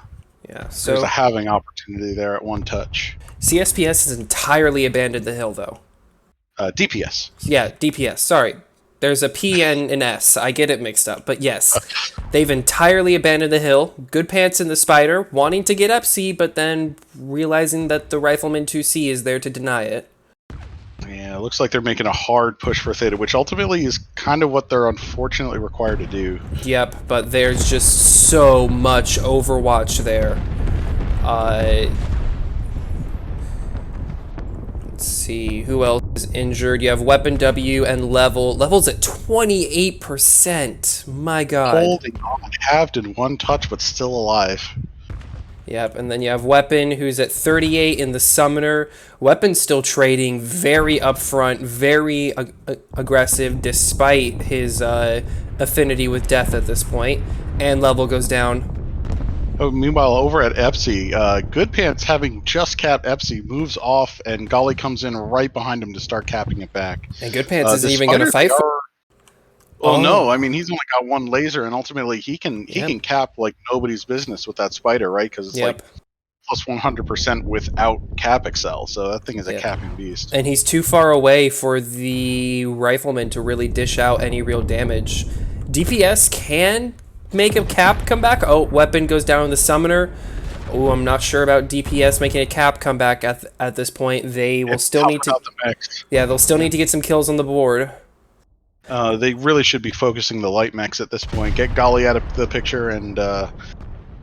There's so a having opportunity there at one touch. CSPS has entirely abandoned the hill, though. DPS. Yeah, DPS. Sorry. There's a P and an S. I get it mixed up. But yes, they've entirely abandoned the hill. Good Pants and the Spider wanting to get up C, but then realizing that the Rifleman 2C is there to deny it. Yeah, it looks like they're making a hard push for Theta, which ultimately is kind of what they're unfortunately required to do. Yep, but there's just so much Overwatch there. Let's see, who else is injured? You have Weapon W and Level. Level's at 28%. My god. Holding on, halved in one touch, but still alive. Yep, and then you have Weapon, who's at 38 in the Summoner. Weapon's still trading very upfront, very aggressive, despite his affinity with death at this point. And Level goes down. Oh, meanwhile, over at Epsy, Good Pants, having just capped Epsy, moves off, and Golly comes in right behind him to start capping it back. And Good Pants isn't even going to fight for. Well, no, I mean he's only got one laser, and ultimately he can cap like nobody's business with that spider, right? Because it's like plus 100% without cap excel, so that thing is a capping beast. And he's too far away for the Rifleman to really dish out any real damage. DPS can make a cap comeback. Oh, Weapon goes down in the Summoner. Oh, I'm not sure about DPS making a cap comeback at this point. They will still need to. They'll still need to get some kills on the board. They really should be focusing the light mechs at this point. Get Golly out of the picture and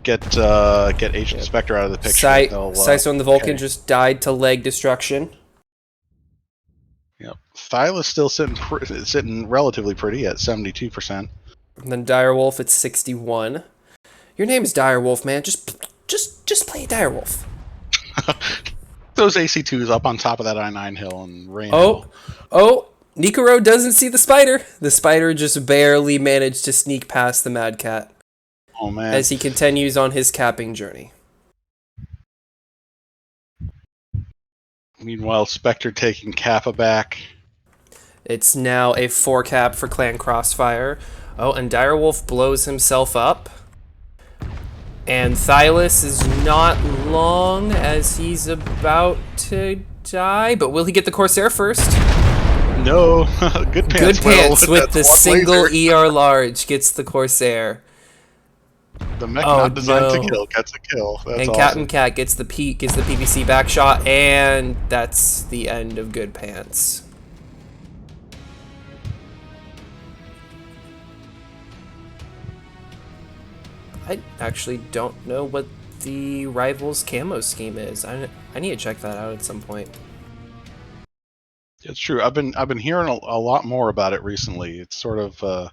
get Agent Spectre out of the picture. Saiso and the Vulcan just died to leg destruction. Yep. Thyla's still sitting relatively pretty at 72%. And then Direwolf at 61. Your name's Direwolf, man. Just play Direwolf. Those AC2s up on top of that I-9 hill and rain. Oh, Nikoro doesn't see the spider. The spider just barely managed to sneak past the Mad Cat. Oh man! As he continues on his capping journey. Meanwhile, Spectre taking Kappa back. It's now a 4-cap for Clan Crossfire. Oh, and Direwolf blows himself up. And Thylas is not long as he's about to die. But will he get the Corsair first? No. Good Pants with the single laser. ER large gets the Corsair. The mech not designed to kill gets a kill. That's and awesome. Captain Cat gets the PVC back shot, and that's the end of Good Pants. I actually don't know what the Rivals camo scheme is. I need to check that out at some point. It's true. I've been hearing a lot more about it recently. It's sort of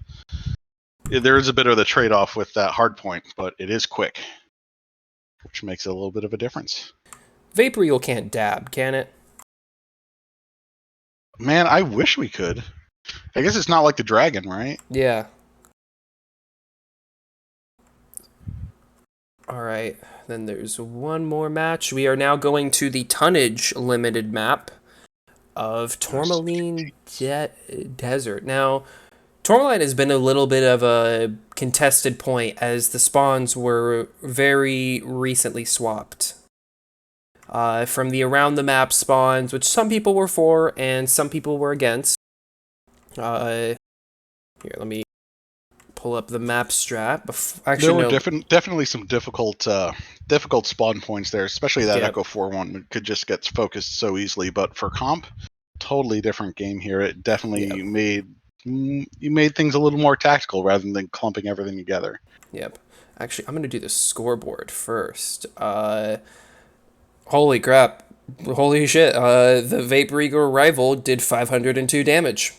there is a bit of the trade-off with that hard point, but it is quick, which makes it a little bit of a difference. Vaporeal can't dab, can it? Man, I wish we could. I guess it's not like the dragon, right? Yeah. Alright, then there's one more match. We are now going to the tonnage limited map of Tourmaline Desert. Now, Tourmaline has been a little bit of a contested point as the spawns were very recently swapped. From the around the map spawns, which some people were for and some people were against. Here, let me pull up the map strat. There were definitely some difficult spawn points there, especially that Echo 4-1 could just get focused so easily. But for comp, totally different game here. It definitely made things a little more tactical rather than clumping everything together. Yep. Actually, I'm gonna do the scoreboard first. Holy crap! Holy shit! The Vapor Eagle Rival did 502 damage.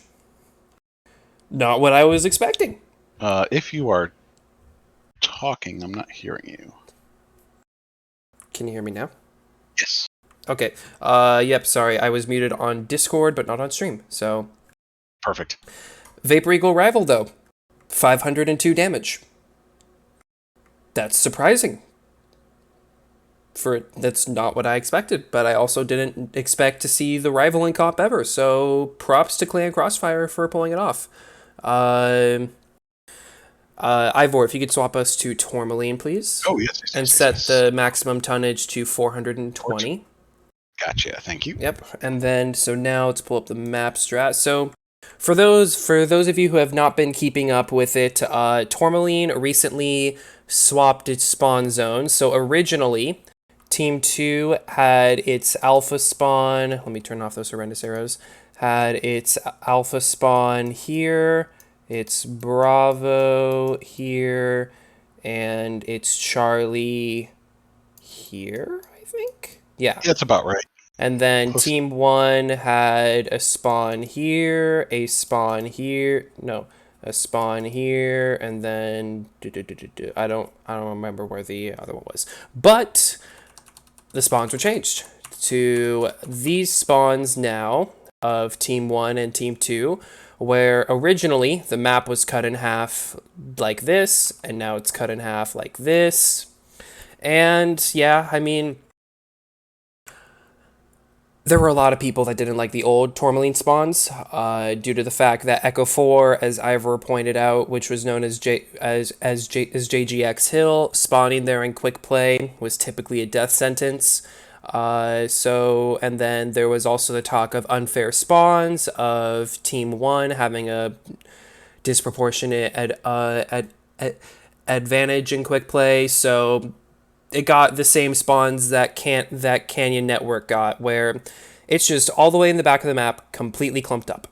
Not what I was expecting. If you are talking, I'm not hearing you. Can you hear me now? Yes. Okay. Yep. Sorry, I was muted on Discord, but not on stream. So, Perfect. Vapor Eagle Rival though, 502 damage. That's surprising. That's not what I expected, but I also didn't expect to see the rival in comp ever. So props to Clan Crossfire for pulling it off. Ivor, if you could swap us to Tourmaline, please. Oh, yes. And set the maximum tonnage to 420. Gotcha. Thank you. Yep. And then, so now let's pull up the map strat. So for those of you who have not been keeping up with it, Tourmaline recently swapped its spawn zone. So originally, Team 2 had its alpha spawn. Let me turn off those horrendous arrows. Had its alpha spawn here. It's Bravo here, and it's Charlie here, I think. Yeah. That's about right. And then Close. Team 1 had a spawn here, a spawn here, no, a spawn here, and then I don't remember where the other one was. But the spawns were changed to these spawns now of Team 1 and Team 2, where originally the map was cut in half like this, and now it's cut in half like this. And yeah, I mean, there were a lot of people that didn't like the old Tourmaline spawns due to the fact that Echo 4, as Ivor pointed out, which was known as JGX Hill, spawning there in quick play was typically a death sentence. And then there was also the talk of unfair spawns, of Team 1 having a disproportionate advantage in quick play. So it got the same spawns that Canyon Network got, where it's just all the way in the back of the map, completely clumped up.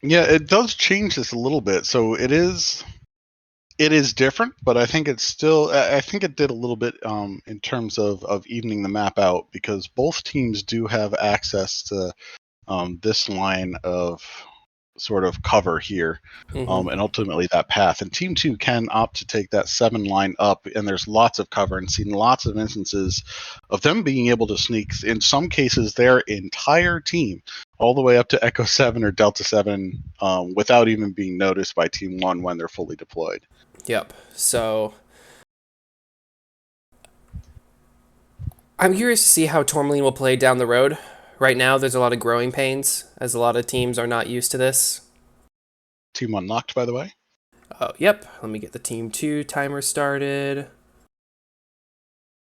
Yeah, it does change this a little bit. So it is different, but I think it's still. I think it did a little bit in terms of evening the map out, because both teams do have access to this line of sort of cover here, and ultimately that path. And Team 2 can opt to take that 7 line up, and there's lots of cover, and seen lots of instances of them being able to sneak, in some cases, their entire team all the way up to Echo 7 or Delta 7 without even being noticed by Team 1 when they're fully deployed. Yep. So I'm curious to see how Tourmaline will play down the road. Right now, there's a lot of growing pains, as a lot of teams are not used to this. Team unlocked, by the way. Oh, yep. Let me get the Team 2 timer started.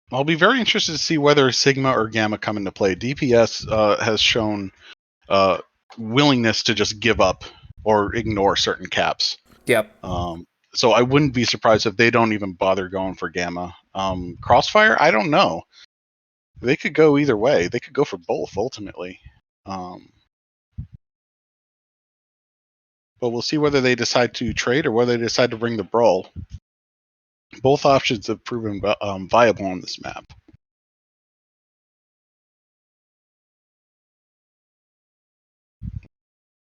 I'll be very interested to see whether Sigma or Gamma come into play. DPS has shown willingness to just give up or ignore certain caps. Yep. So I wouldn't be surprised if they don't even bother going for Gamma. Crossfire, I don't know. They could go either way. They could go for both, ultimately. But we'll see whether they decide to trade or whether they decide to bring the brawl. Both options have proven viable on this map.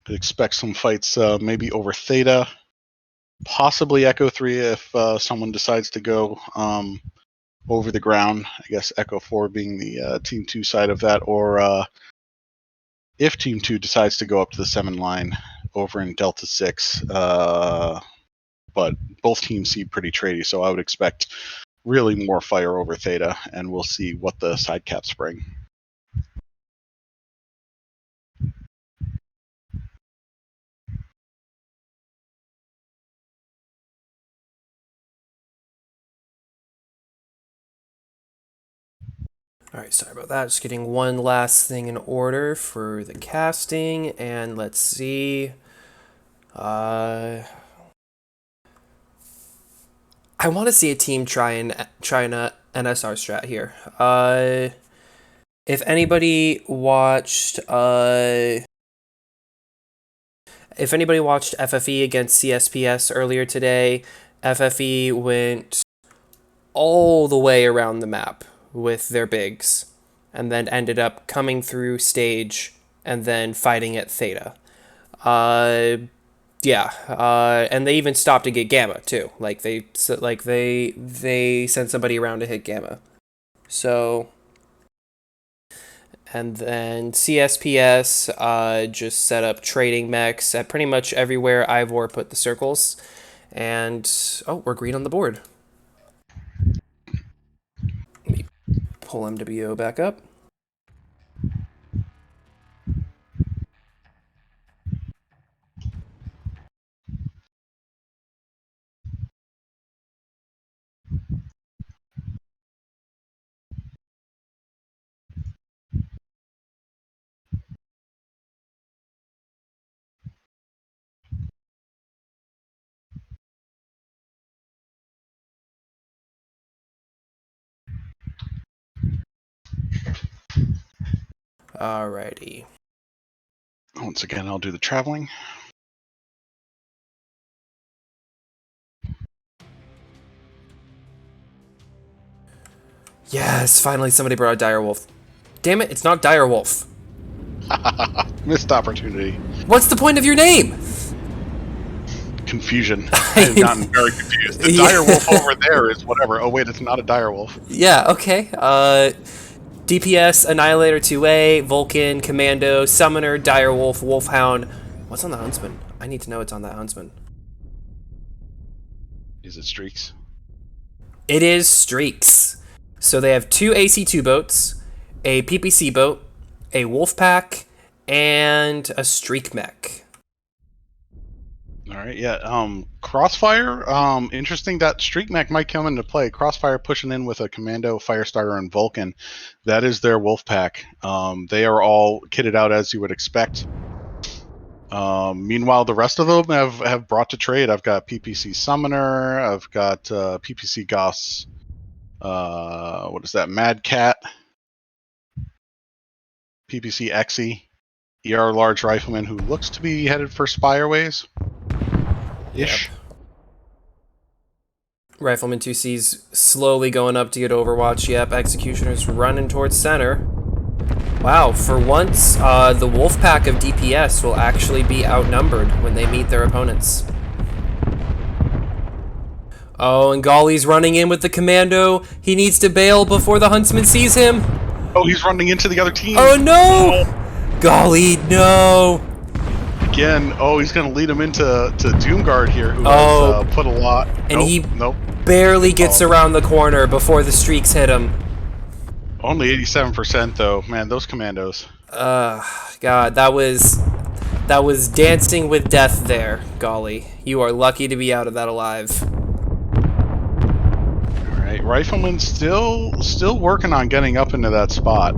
Could expect some fights maybe over Theta, possibly Echo 3 if someone decides to go over the ground. I guess Echo 4 being the Team 2 side of that, or if Team 2 decides to go up to the 7 line over in Delta 6. But both teams seem pretty tradey, so I would expect really more fire over Theta, and we'll see what the side caps bring. All right, sorry about that. Just getting one last thing in order for the casting, and let's see. I want to see a team try an NSR strat here. If anybody watched FFE against CSPS earlier today, FFE went all the way around the map with their bigs, and then ended up coming through stage and then fighting at Theta. And they even stopped to get Gamma too. They sent somebody around to hit Gamma. So, and then CSPS just set up trading mechs at pretty much everywhere Ivor put the circles. And, oh, we're green on the board. Let me pull MWO back up. Alrighty. Once again, I'll do the traveling. Yes, finally somebody brought a Direwolf. Damn it, it's not Direwolf. Missed opportunity. What's the point of your name? Confusion. I've gotten very confused. The direwolf over there is whatever. Oh wait, it's not a direwolf. Yeah, okay. DPS, Annihilator 2A, Vulcan, Commando, Summoner, Direwolf, Wolfhound. What's on the Huntsman? I need to know what's on that Huntsman. Is it Streaks? It is Streaks. So they have 2 AC2 boats, a PPC boat, a Wolfpack, and a Streak mech. Alright, yeah. Crossfire, interesting that Streak mech might come into play. Crossfire pushing in with a Commando, Firestarter, and Vulcan. That is their Wolfpack. They are all kitted out as you would expect. Meanwhile, the rest of them have brought to trade. I've got PPC Summoner, I've got PPC Goss, what is that, Mad Cat, PPC Exy, ER Large Rifleman, who looks to be headed for Spireways. Ish. Yep. Rifleman 2C's slowly going up to get Overwatch. Yep, Executioner's running towards center. Wow, for once, the Wolfpack of DPS will actually be outnumbered when they meet their opponents. Oh, and Golly's running in with the Commando. He needs to bail before the Huntsman sees him. Oh, he's running into the other team. Oh, no! Golly, no! Again, oh, he's going to lead him into Doomguard here, who has put a lot. And he barely gets around the corner before the Streaks hit him. Only 87% though. Man, those Commandos. God, that was dancing with death there, Golly. You are lucky to be out of that alive. Alright, Rifleman still working on getting up into that spot.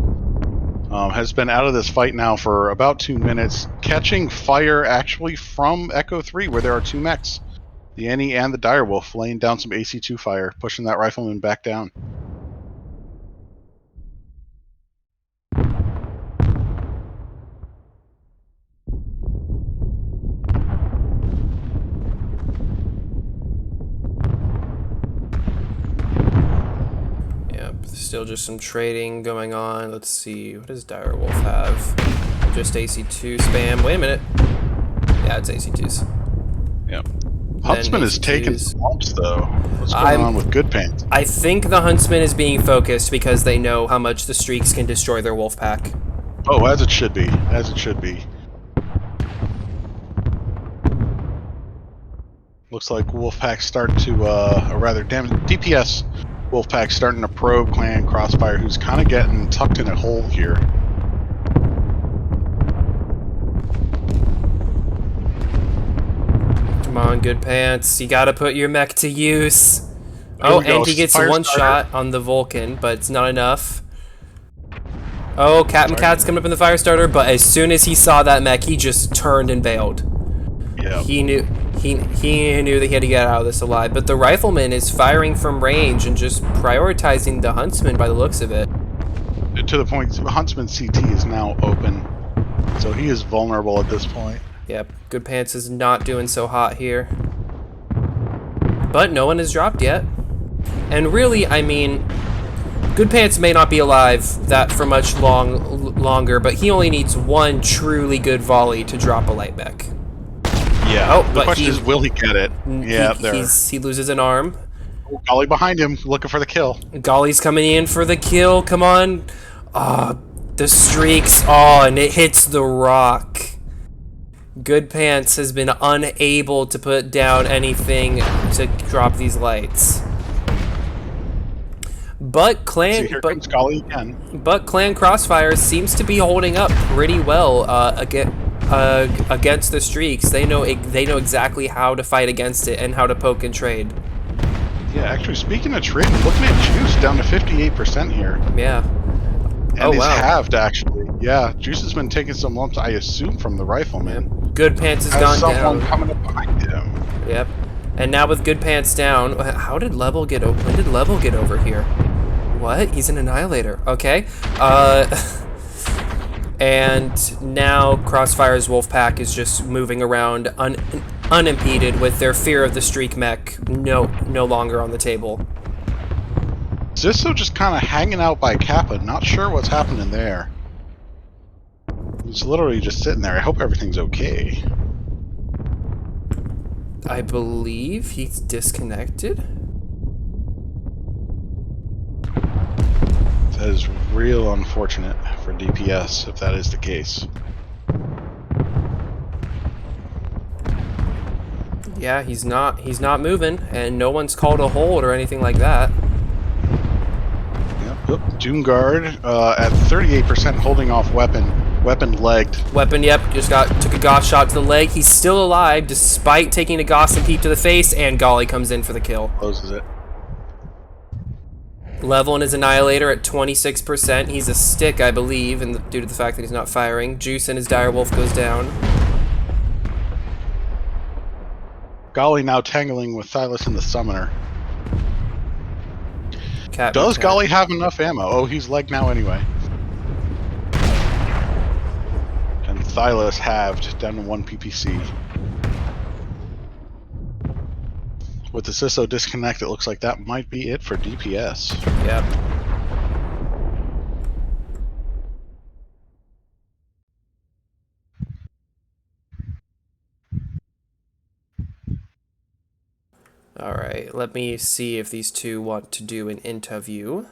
Has been out of this fight now for about 2 minutes, catching fire actually from Echo 3, where there are 2 mechs. The Annie and the Direwolf laying down some AC2 fire, pushing that Rifleman back down. Still just some trading going on. Let's see, what does Direwolf have? Just AC2 spam. Wait a minute. Yeah, it's AC2s. Yep. Huntsman is taking some lumps though. What's going on with Good Pants? I think the Huntsman is being focused because they know how much the Streaks can destroy their Wolfpack. Oh, as it should be. As it should be. Looks like Wolfpack's starting to, or rather, DPS Wolfpack starting to probe Clan Crossfire, who's kind of getting tucked in a hole here. Come on, Good Pants. You gotta put your mech to use. Oh, and he gets one shot on the Vulcan, but it's not enough. Oh, Captain Cat's coming up in the Firestarter, but as soon as he saw that mech, he just turned and bailed. Yeah. He knew that he had to get out of this alive, but the Rifleman is firing from range and just prioritizing the Huntsman by the looks of it. To the point, Huntsman CT is now open, so he is vulnerable at this point. Yep, Good Pants is not doing so hot here. but no one has dropped yet. And really, I mean, Good Pants may not be alive that for much longer, but he only needs one truly good volley to drop a light mech. Yeah. Oh, The but question is, will he get it? Yeah, he loses an arm. Oh, Golly behind him, looking for the kill. Golly's coming in for the kill. Come on. The streaks. Oh, and it hits the rock. Good Pants has been unable to put down anything to drop these lights. But See, here comes Golly again. But Clan Crossfire seems to be holding up pretty well against the streaks. They know exactly how to fight against it and how to poke and trade. Yeah, actually, speaking of trading, looking at Juice down to 58% here. Yeah. And he's halved, actually. Yeah, Juice has been taking some lumps, I assume, from the Rifleman. Good Pants has gone down. Someone coming up behind him. Yep. And now with Good Pants down, how did Level get over? When did Level get over here? What? He's an Annihilator. Okay. And now Crossfire's Wolfpack is just moving around unimpeded with their fear of the streak mech no longer on the table. Zisso just kind of hanging out by Kappa, not sure what's happening there. He's literally just sitting there. I hope everything's okay. I believe he's disconnected. That is real unfortunate for DPS if that is the case. Yeah, he's not moving, and no one's called a hold or anything like that. Yep. Oop, Doomguard at 38% holding off weapon legged. Weapon, yep, took a Goss shot to the leg. He's still alive despite taking a Goss and Peep to the face, and Golly comes in for the kill. Closes it. Level in his Annihilator at 26%. He's a stick, I believe, and due to the fact that he's not firing. Juice and his Direwolf goes down. Golly now tangling with Thylus and the Summoner. Does Golly have enough ammo? Oh, he's legged now anyway. And Thylus halved down to 1 PPC. With the Sisso disconnect, it looks like that might be it for DPS. Yep. Alright, let me see if these two want to do an interview.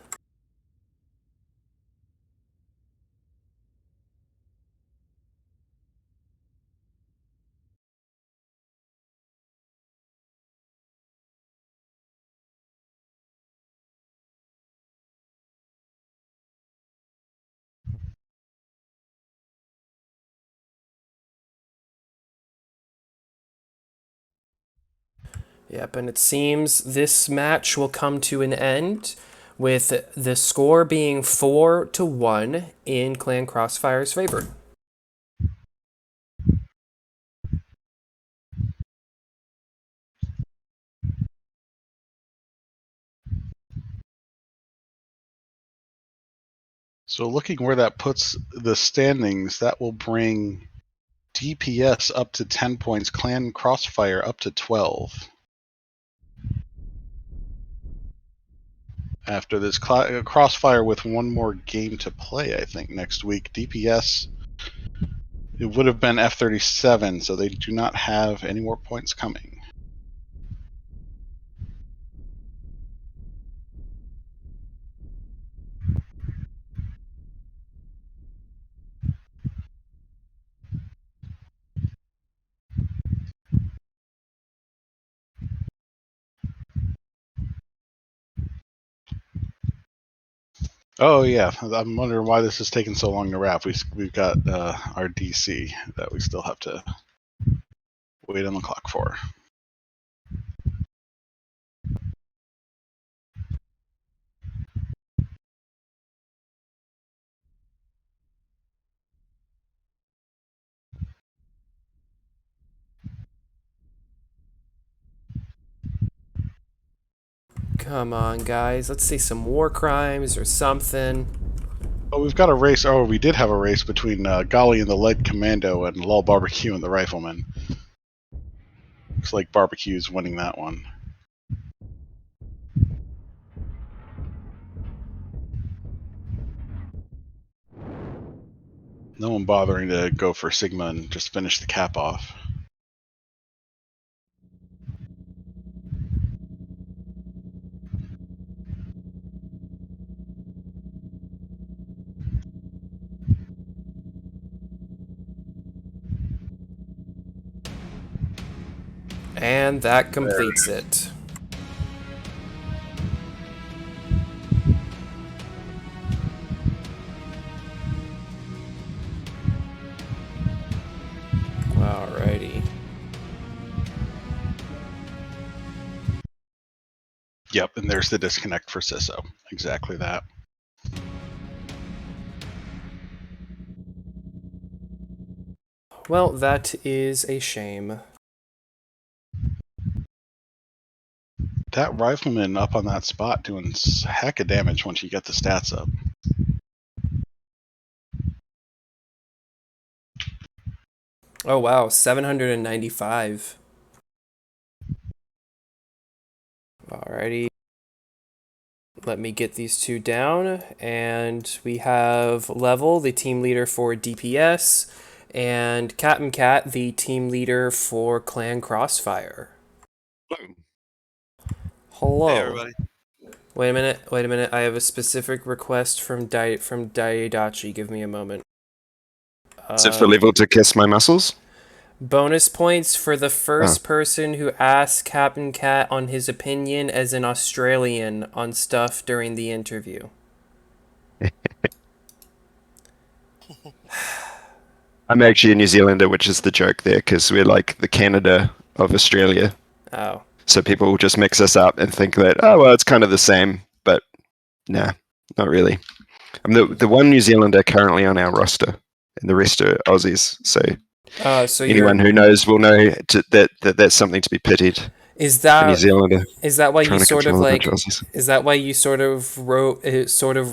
Yep, and it seems this match will come to an end with the score being 4-1 in Clan Crossfire's favor. So looking where that puts the standings, that will bring DPS up to 10 points, Clan Crossfire up to 12. After this Crossfire with one more game to play, I think, next week. DPS, it would have been F37, so they do not have any more points coming. Oh yeah, I'm wondering why this is taking so long to wrap. We've got our DC that we still have to wait on the clock for. Come on, guys. Let's see some war crimes or something. Oh, we've got a race. Oh, we did have a race between Golly and the Lead Commando and Lol Barbecue and the Rifleman. Looks like Barbecue's winning that one. No one bothering to go for Sigma and just finish the cap off. And that completes it. Alrighty. Yep, and there's the disconnect for Sisso. Exactly that. Well, that is a shame. That rifleman up on that spot doing a heck of damage once you get the stats up. Oh wow, 795. Alrighty. Let me get these two down. And we have Level, the team leader for DPS, and Captain Cat, the team leader for Clan Crossfire. Hello. Hey, everybody. Wait a minute. I have a specific request from Daidachi. Give me a moment. Is it for Level to kiss my muscles? Bonus points for the first person who asked Captain Cat on his opinion as an Australian on stuff during the interview. I'm actually a New Zealander, which is the joke there, because we're like the Canada of Australia. Oh. So people will just mix us up and think that, oh, well, it's kind of the same. But nah, not really. I'm the one New Zealander currently on our roster, and the rest are Aussies. So So anyone who knows will know that that's something to be pitied. Is A New that Zealander is that why you trying to sort of control a like bunch of Aussies. is that why you sort of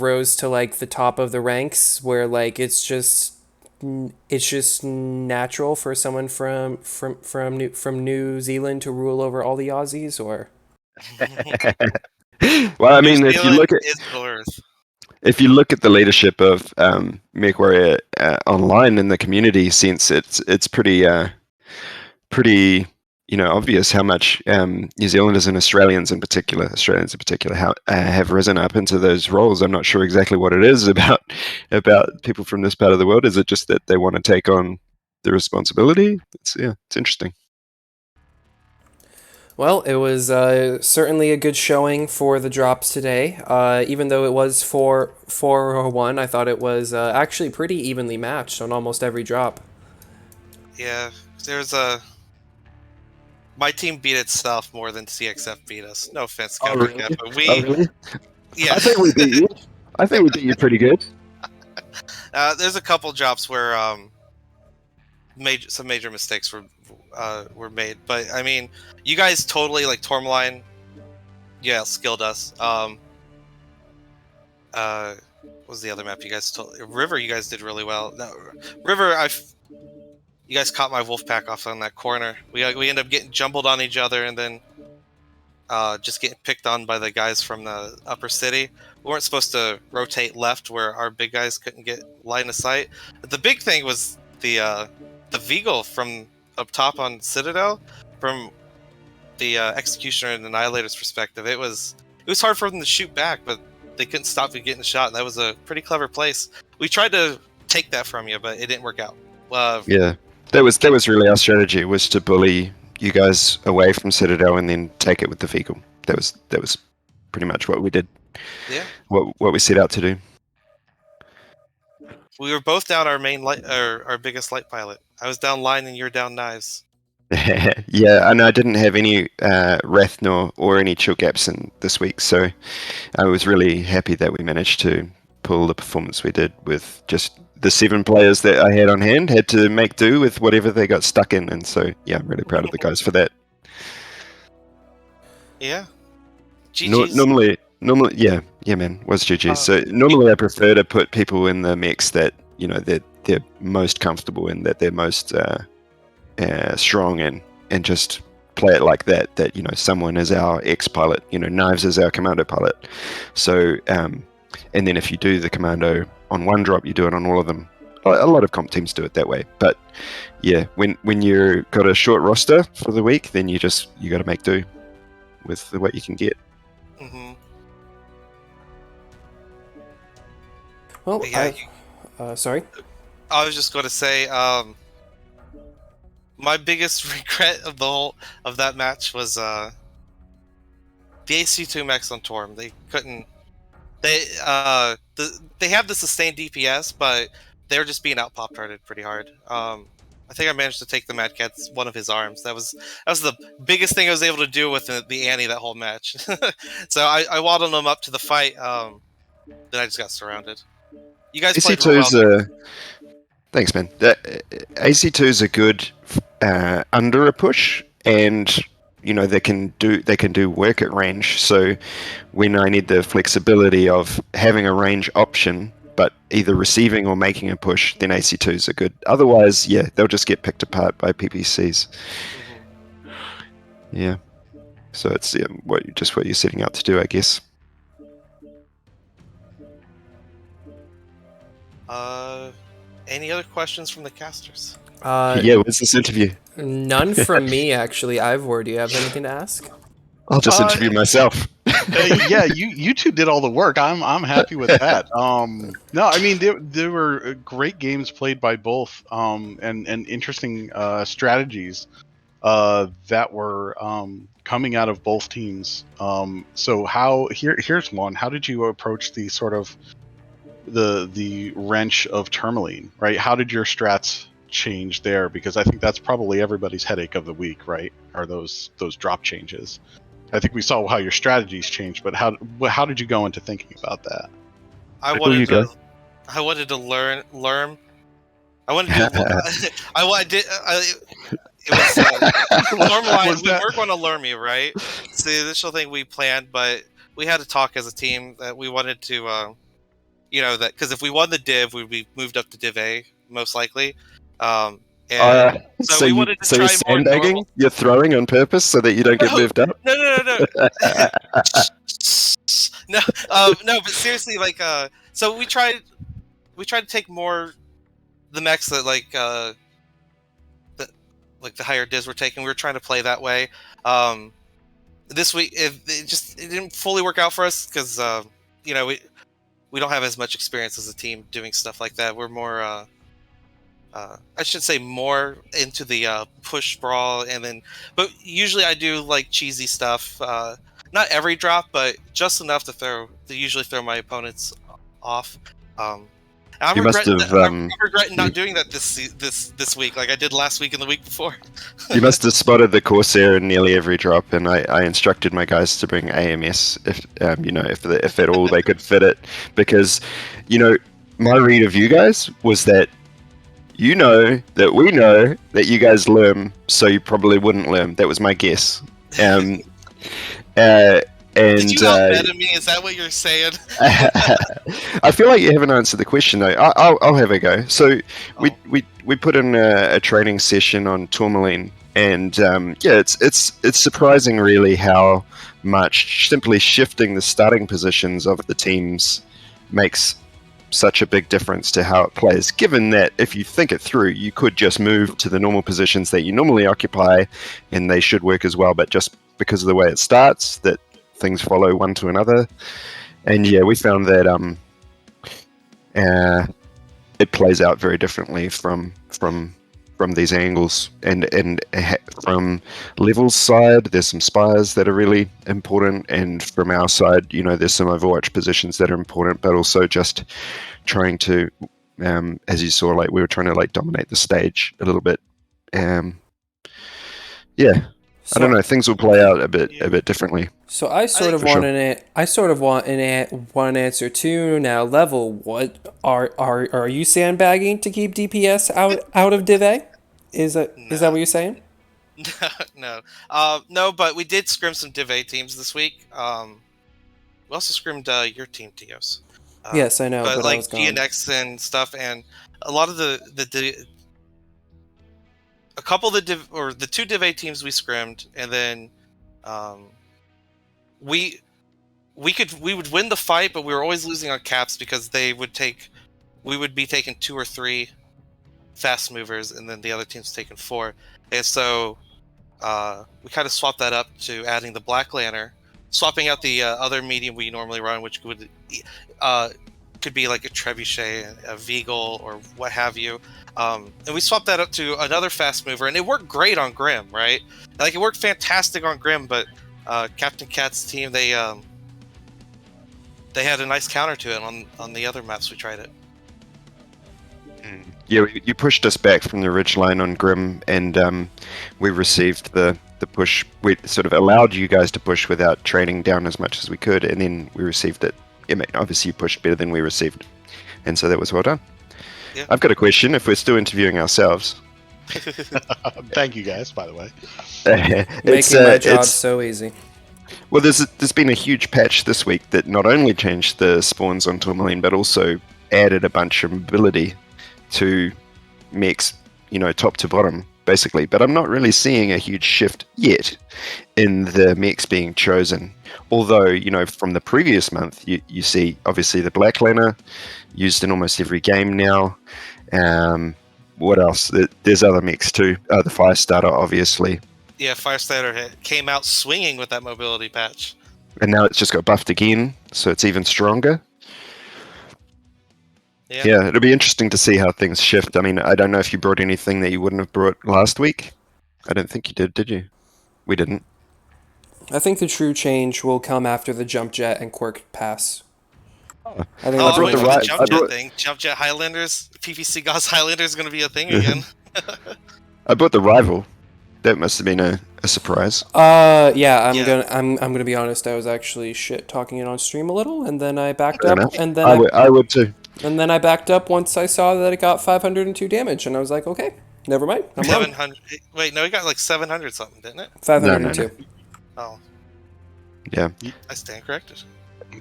rose to like the top of the ranks where like it's just natural for someone from New Zealand to rule over all the Aussies, or Well, I New mean, if you Zealand look at is Earth. if you look at the leadership of MechWarrior online in the community sense, it's pretty obvious how much New Zealanders and Australians in particular have risen up into those roles. I'm not sure exactly what it is about people from this part of the world. Is it just that they want to take on the responsibility? It's interesting. Well, it was certainly a good showing for the drops today. Even though it was 4-1, I thought it was actually pretty evenly matched on almost every drop. Yeah, my team beat itself more than CXF beat us. No offense, Oh, Captain really? Cat, but Really? yeah. I think we beat you. I think we beat you pretty good. There's a couple drops where some major mistakes were made, but I mean, you guys totally like Tourmaline. Yeah, skilled us. What was the other map you guys River? You guys did really well. No, River, you guys caught my wolf pack off on that corner. We end up getting jumbled on each other, and then just getting picked on by the guys from the upper city. We weren't supposed to rotate left where our big guys couldn't get line of sight. But the big thing was the Veagle from up top on Citadel, from the Executioner and Annihilator's perspective. It was hard for them to shoot back, but they couldn't stop you getting shot. And that was a pretty clever place. We tried to take that from you, but it didn't work out. Yeah, that was really our strategy, was to bully you guys away from Citadel and then take it with the vehicle. That was pretty much what we did. Yeah. What we set out to do. We were both down our main light, our biggest light pilot. I was down line and you're down knives. Yeah, and I didn't have any Wrath or any chill gaps in this week, so I was really happy that we managed to pull the performance we did with just the 7 players that I had on hand. Had to make do with whatever they got stuck in, and so yeah, I'm really proud of the guys for that. Yeah. Normally, yeah, man, was GG's. So normally I prefer to put people in the mix that they're most comfortable in, that they're most strong in, and just play it like that. That someone is our ex-pilot, Knives is our commando pilot. So and then if you do the commando on one drop, you do it on all of them a lot of comp teams do it that way. But yeah, when you've got a short roster for the week, then you got to make do with what you can get. Mm-hmm. Well, Yeah, sorry. I was just going to say, my biggest regret of that match was the AC2 mechs on Torm. They couldn't. They have the sustained DPS, but they're just being out pop tarted pretty hard. I think I managed to take the Mad Cat's one of his arms. That was the biggest thing I was able to do with the Annie that whole match. So I waddled him up to the fight. Then I just got surrounded. You guys played real well. AC2's thanks, man. AC2's are good under a push, and they can do work at range. So when I need the flexibility of having a range option, but either receiving or making a push, then AC2s are good. Otherwise, yeah, they'll just get picked apart by PPCs. Mm-hmm. Yeah. So it's what you're setting out to do, I guess. Any other questions from the casters? Yeah, what's this interview? None from me, actually. Ivor, do you have anything to ask? I'll just interview myself. Yeah, you two did all the work. I'm happy with that. No, I mean there were great games played by both, and interesting strategies that were coming out of both teams. So here's one. How did you approach the sort of the wrench of Tourmaline, right? How did your strats change there? Because I think that's probably everybody's headache of the week, right? Are those drop changes? I think we saw how your strategies changed, but how did you go into thinking about that? I wanted to learn. I wanted to. I did. It was normalized. We were going to learn me, right? It's the initial thing we planned, but we had to talk as a team that we wanted to. That because if we won the div, we'd be moved up to div A most likely. So we wanted to try you're more sandbagging? normal. You're throwing on purpose so that you don't get moved up? No. No. But seriously, so we tried to take more the mechs that the higher divs were taking. We were trying to play that way. This week it didn't fully work out for us because we don't have as much experience as a team doing stuff like that. We're more I should say more into the push brawl, but usually I do like cheesy stuff. Not every drop, but just enough to usually throw my opponents off. I'm regretting not doing that this week like I did last week and the week before. You must have spotted the Corsair in nearly every drop, and I instructed my guys to bring AMS if at all they could fit it, because my read of you guys was that that we know that you guys learn, so you probably wouldn't learn. That was my guess. Did you outbet me? Is that what you're saying? I feel like you haven't answered the question though. I'll have a go. So we put in a training session on Tourmaline, and it's surprising really how much simply shifting the starting positions of the teams makes such a big difference to how it plays, given that if you think it through, you could just move to the normal positions that you normally occupy and they should work as well, but just because of the way it starts, that things follow one to another. And yeah, we found that it plays out very differently from these angles, and from Level's side there's some spires that are really important, and from our side there's some Overwatch positions that are important, but also just trying to as you saw, we were trying to dominate the stage a little bit. I don't know, things will play out a bit differently. So I sort of want an answer too now. Level, what are you sandbagging to keep DPS out of Div A? Is that what you're saying? No. No, but we did scrim some Div A teams this week. We also scrimmed your team, Tios. Yes, I know, but I was gone. GNX and stuff, and a lot of a couple of the two Div A teams we scrimmed, and then we would win the fight, but we were always losing on caps because they would take we would be taking 2 or 3 fast movers, and then the other team's taking 4. And so we kind of swapped that up to adding the Black Lantern, swapping out the other medium we normally run, which would could be like a Trebuchet, a Veagle, or what have you. And we swapped that up to another fast mover, and it worked great on Grim, right? Like, it worked fantastic on Grim, but Captain Cat's team, they had a nice counter to it on the other maps we tried it. Yeah, you pushed us back from the ridgeline on Grim, and we received the push. We sort of allowed you guys to push without training down as much as we could, and then we received it. I mean, obviously, you pushed better than we received, and so that was well done. Yeah. I've got a question. If we're still interviewing ourselves, Thank you guys, by the way. Making my job so easy. Well, there's been a huge patch this week that not only changed the spawns on Tourmaline, but also added a bunch of mobility to mechs, top to bottom, basically. But I'm not really seeing a huge shift yet in the mechs being chosen. Although, from the previous month, you see, obviously, the Black Lantern used in almost every game now. What else? There's other mechs too. The Firestarter, obviously. Yeah, Firestarter came out swinging with that mobility patch. And now it's just got buffed again, so it's even stronger. Yeah, it'll be interesting to see how things shift. I mean, I don't know if you brought anything that you wouldn't have brought last week. I don't think you did you? We didn't. I think the true change will come after the Jump Jet and Quirk pass. Oh. I think I brought wait the for right- the Jump Jet thing. Jump Jet Highlanders, PVC Gauss Highlanders is going to be a thing again. I brought the rival. That must have been a surprise. Yeah, I'm Yeah. gonna be honest. I was actually shit talking it on stream a little, and then I backed Fair up, enough. and then I would too. and then I backed up once I saw that it got 502 damage, and I was like, okay, never mind. I'm wrong. 700. Wait, no, it got like 700 something, didn't it? 502. Oh. Yeah. I stand corrected.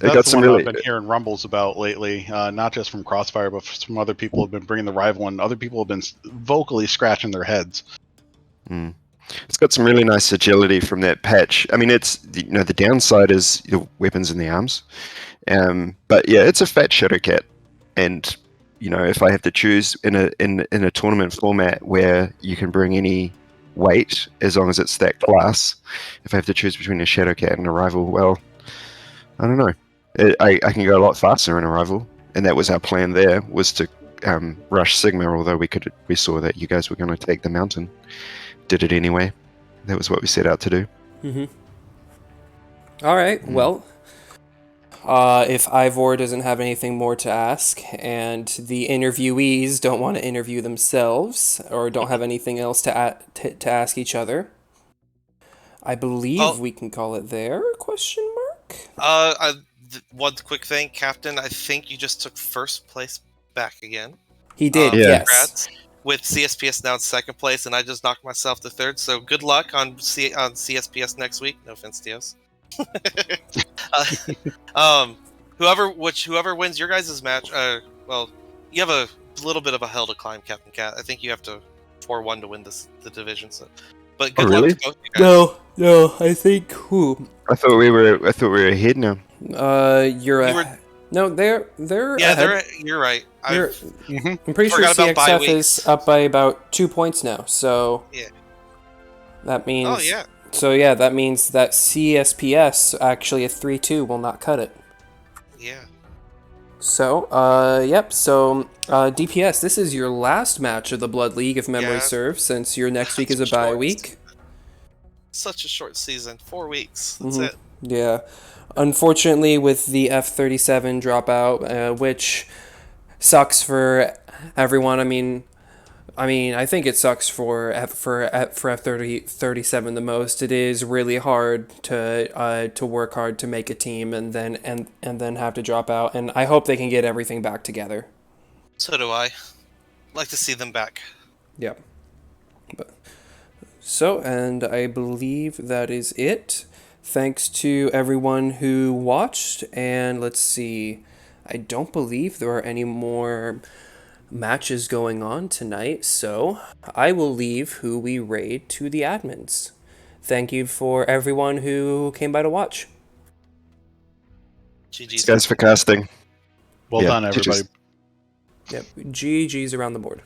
That's got the some one really- I've been hearing rumbles about lately, not just from Crossfire, but from other people who have been bringing the rival, and other people have been vocally scratching their heads. It's got some really nice agility from that patch. I mean, it's the downside is your weapons in the arms, but yeah, it's a fat Shadowcat, and if I have to choose in a tournament format where you can bring any weight as long as it's that class, if I have to choose between a Shadowcat and a rival, well, I don't know. I can go a lot faster in a rival, and that was our plan. There was to rush Sigma, although we saw that you guys were going to take the mountain. Did it anyway. That was what we set out to do. All right. Well, if Ivor doesn't have anything more to ask, and the interviewees don't want to interview themselves or don't have anything else to ask each other, I believe we can call it there? Question mark. One quick thing, Captain. I think you just took first place back again. He did. Yeah. Yes. Congrats. With CSPS now in second place, and I just knocked myself to third. So good luck on CSPS next week. No offense, Dios. Whoever wins your guys' match, well, you have a little bit of a hill to climb, Captain Cat. I think you have to 4-1 to win the division. So, but good luck really? to both you guys. No. I think who? I thought we were ahead now. No, they're Yeah, ahead. you're right. I'm pretty sure Forgot about bye CXF weeks. is up by about 2 points now. So Yeah. that means. Oh yeah. So yeah, that means that CSPS actually a 3-2 will not cut it. Yeah. So, yep. So, DPS, this is your last match of the Blood League, if memory Yeah. serves, since your next week is a That's bye short. week. Such a short season. 4 weeks. That's Mhm. it. Yeah. Unfortunately, with the F-37 dropout, which sucks for everyone. I mean, I think it sucks for F-37 the most. It is really hard to work hard to make a team and then have to drop out. And I hope they can get everything back together. So do I. Like to see them back. Yep. And I believe that is it. Thanks to everyone who watched, and let's see. I don't believe there are any more matches going on tonight, so I will leave who we raid to the admins. Thank you for everyone who came by to watch. GG's. Thanks, guys, for casting. Well Yeah, done, just- everybody. Yep. GG's around the board.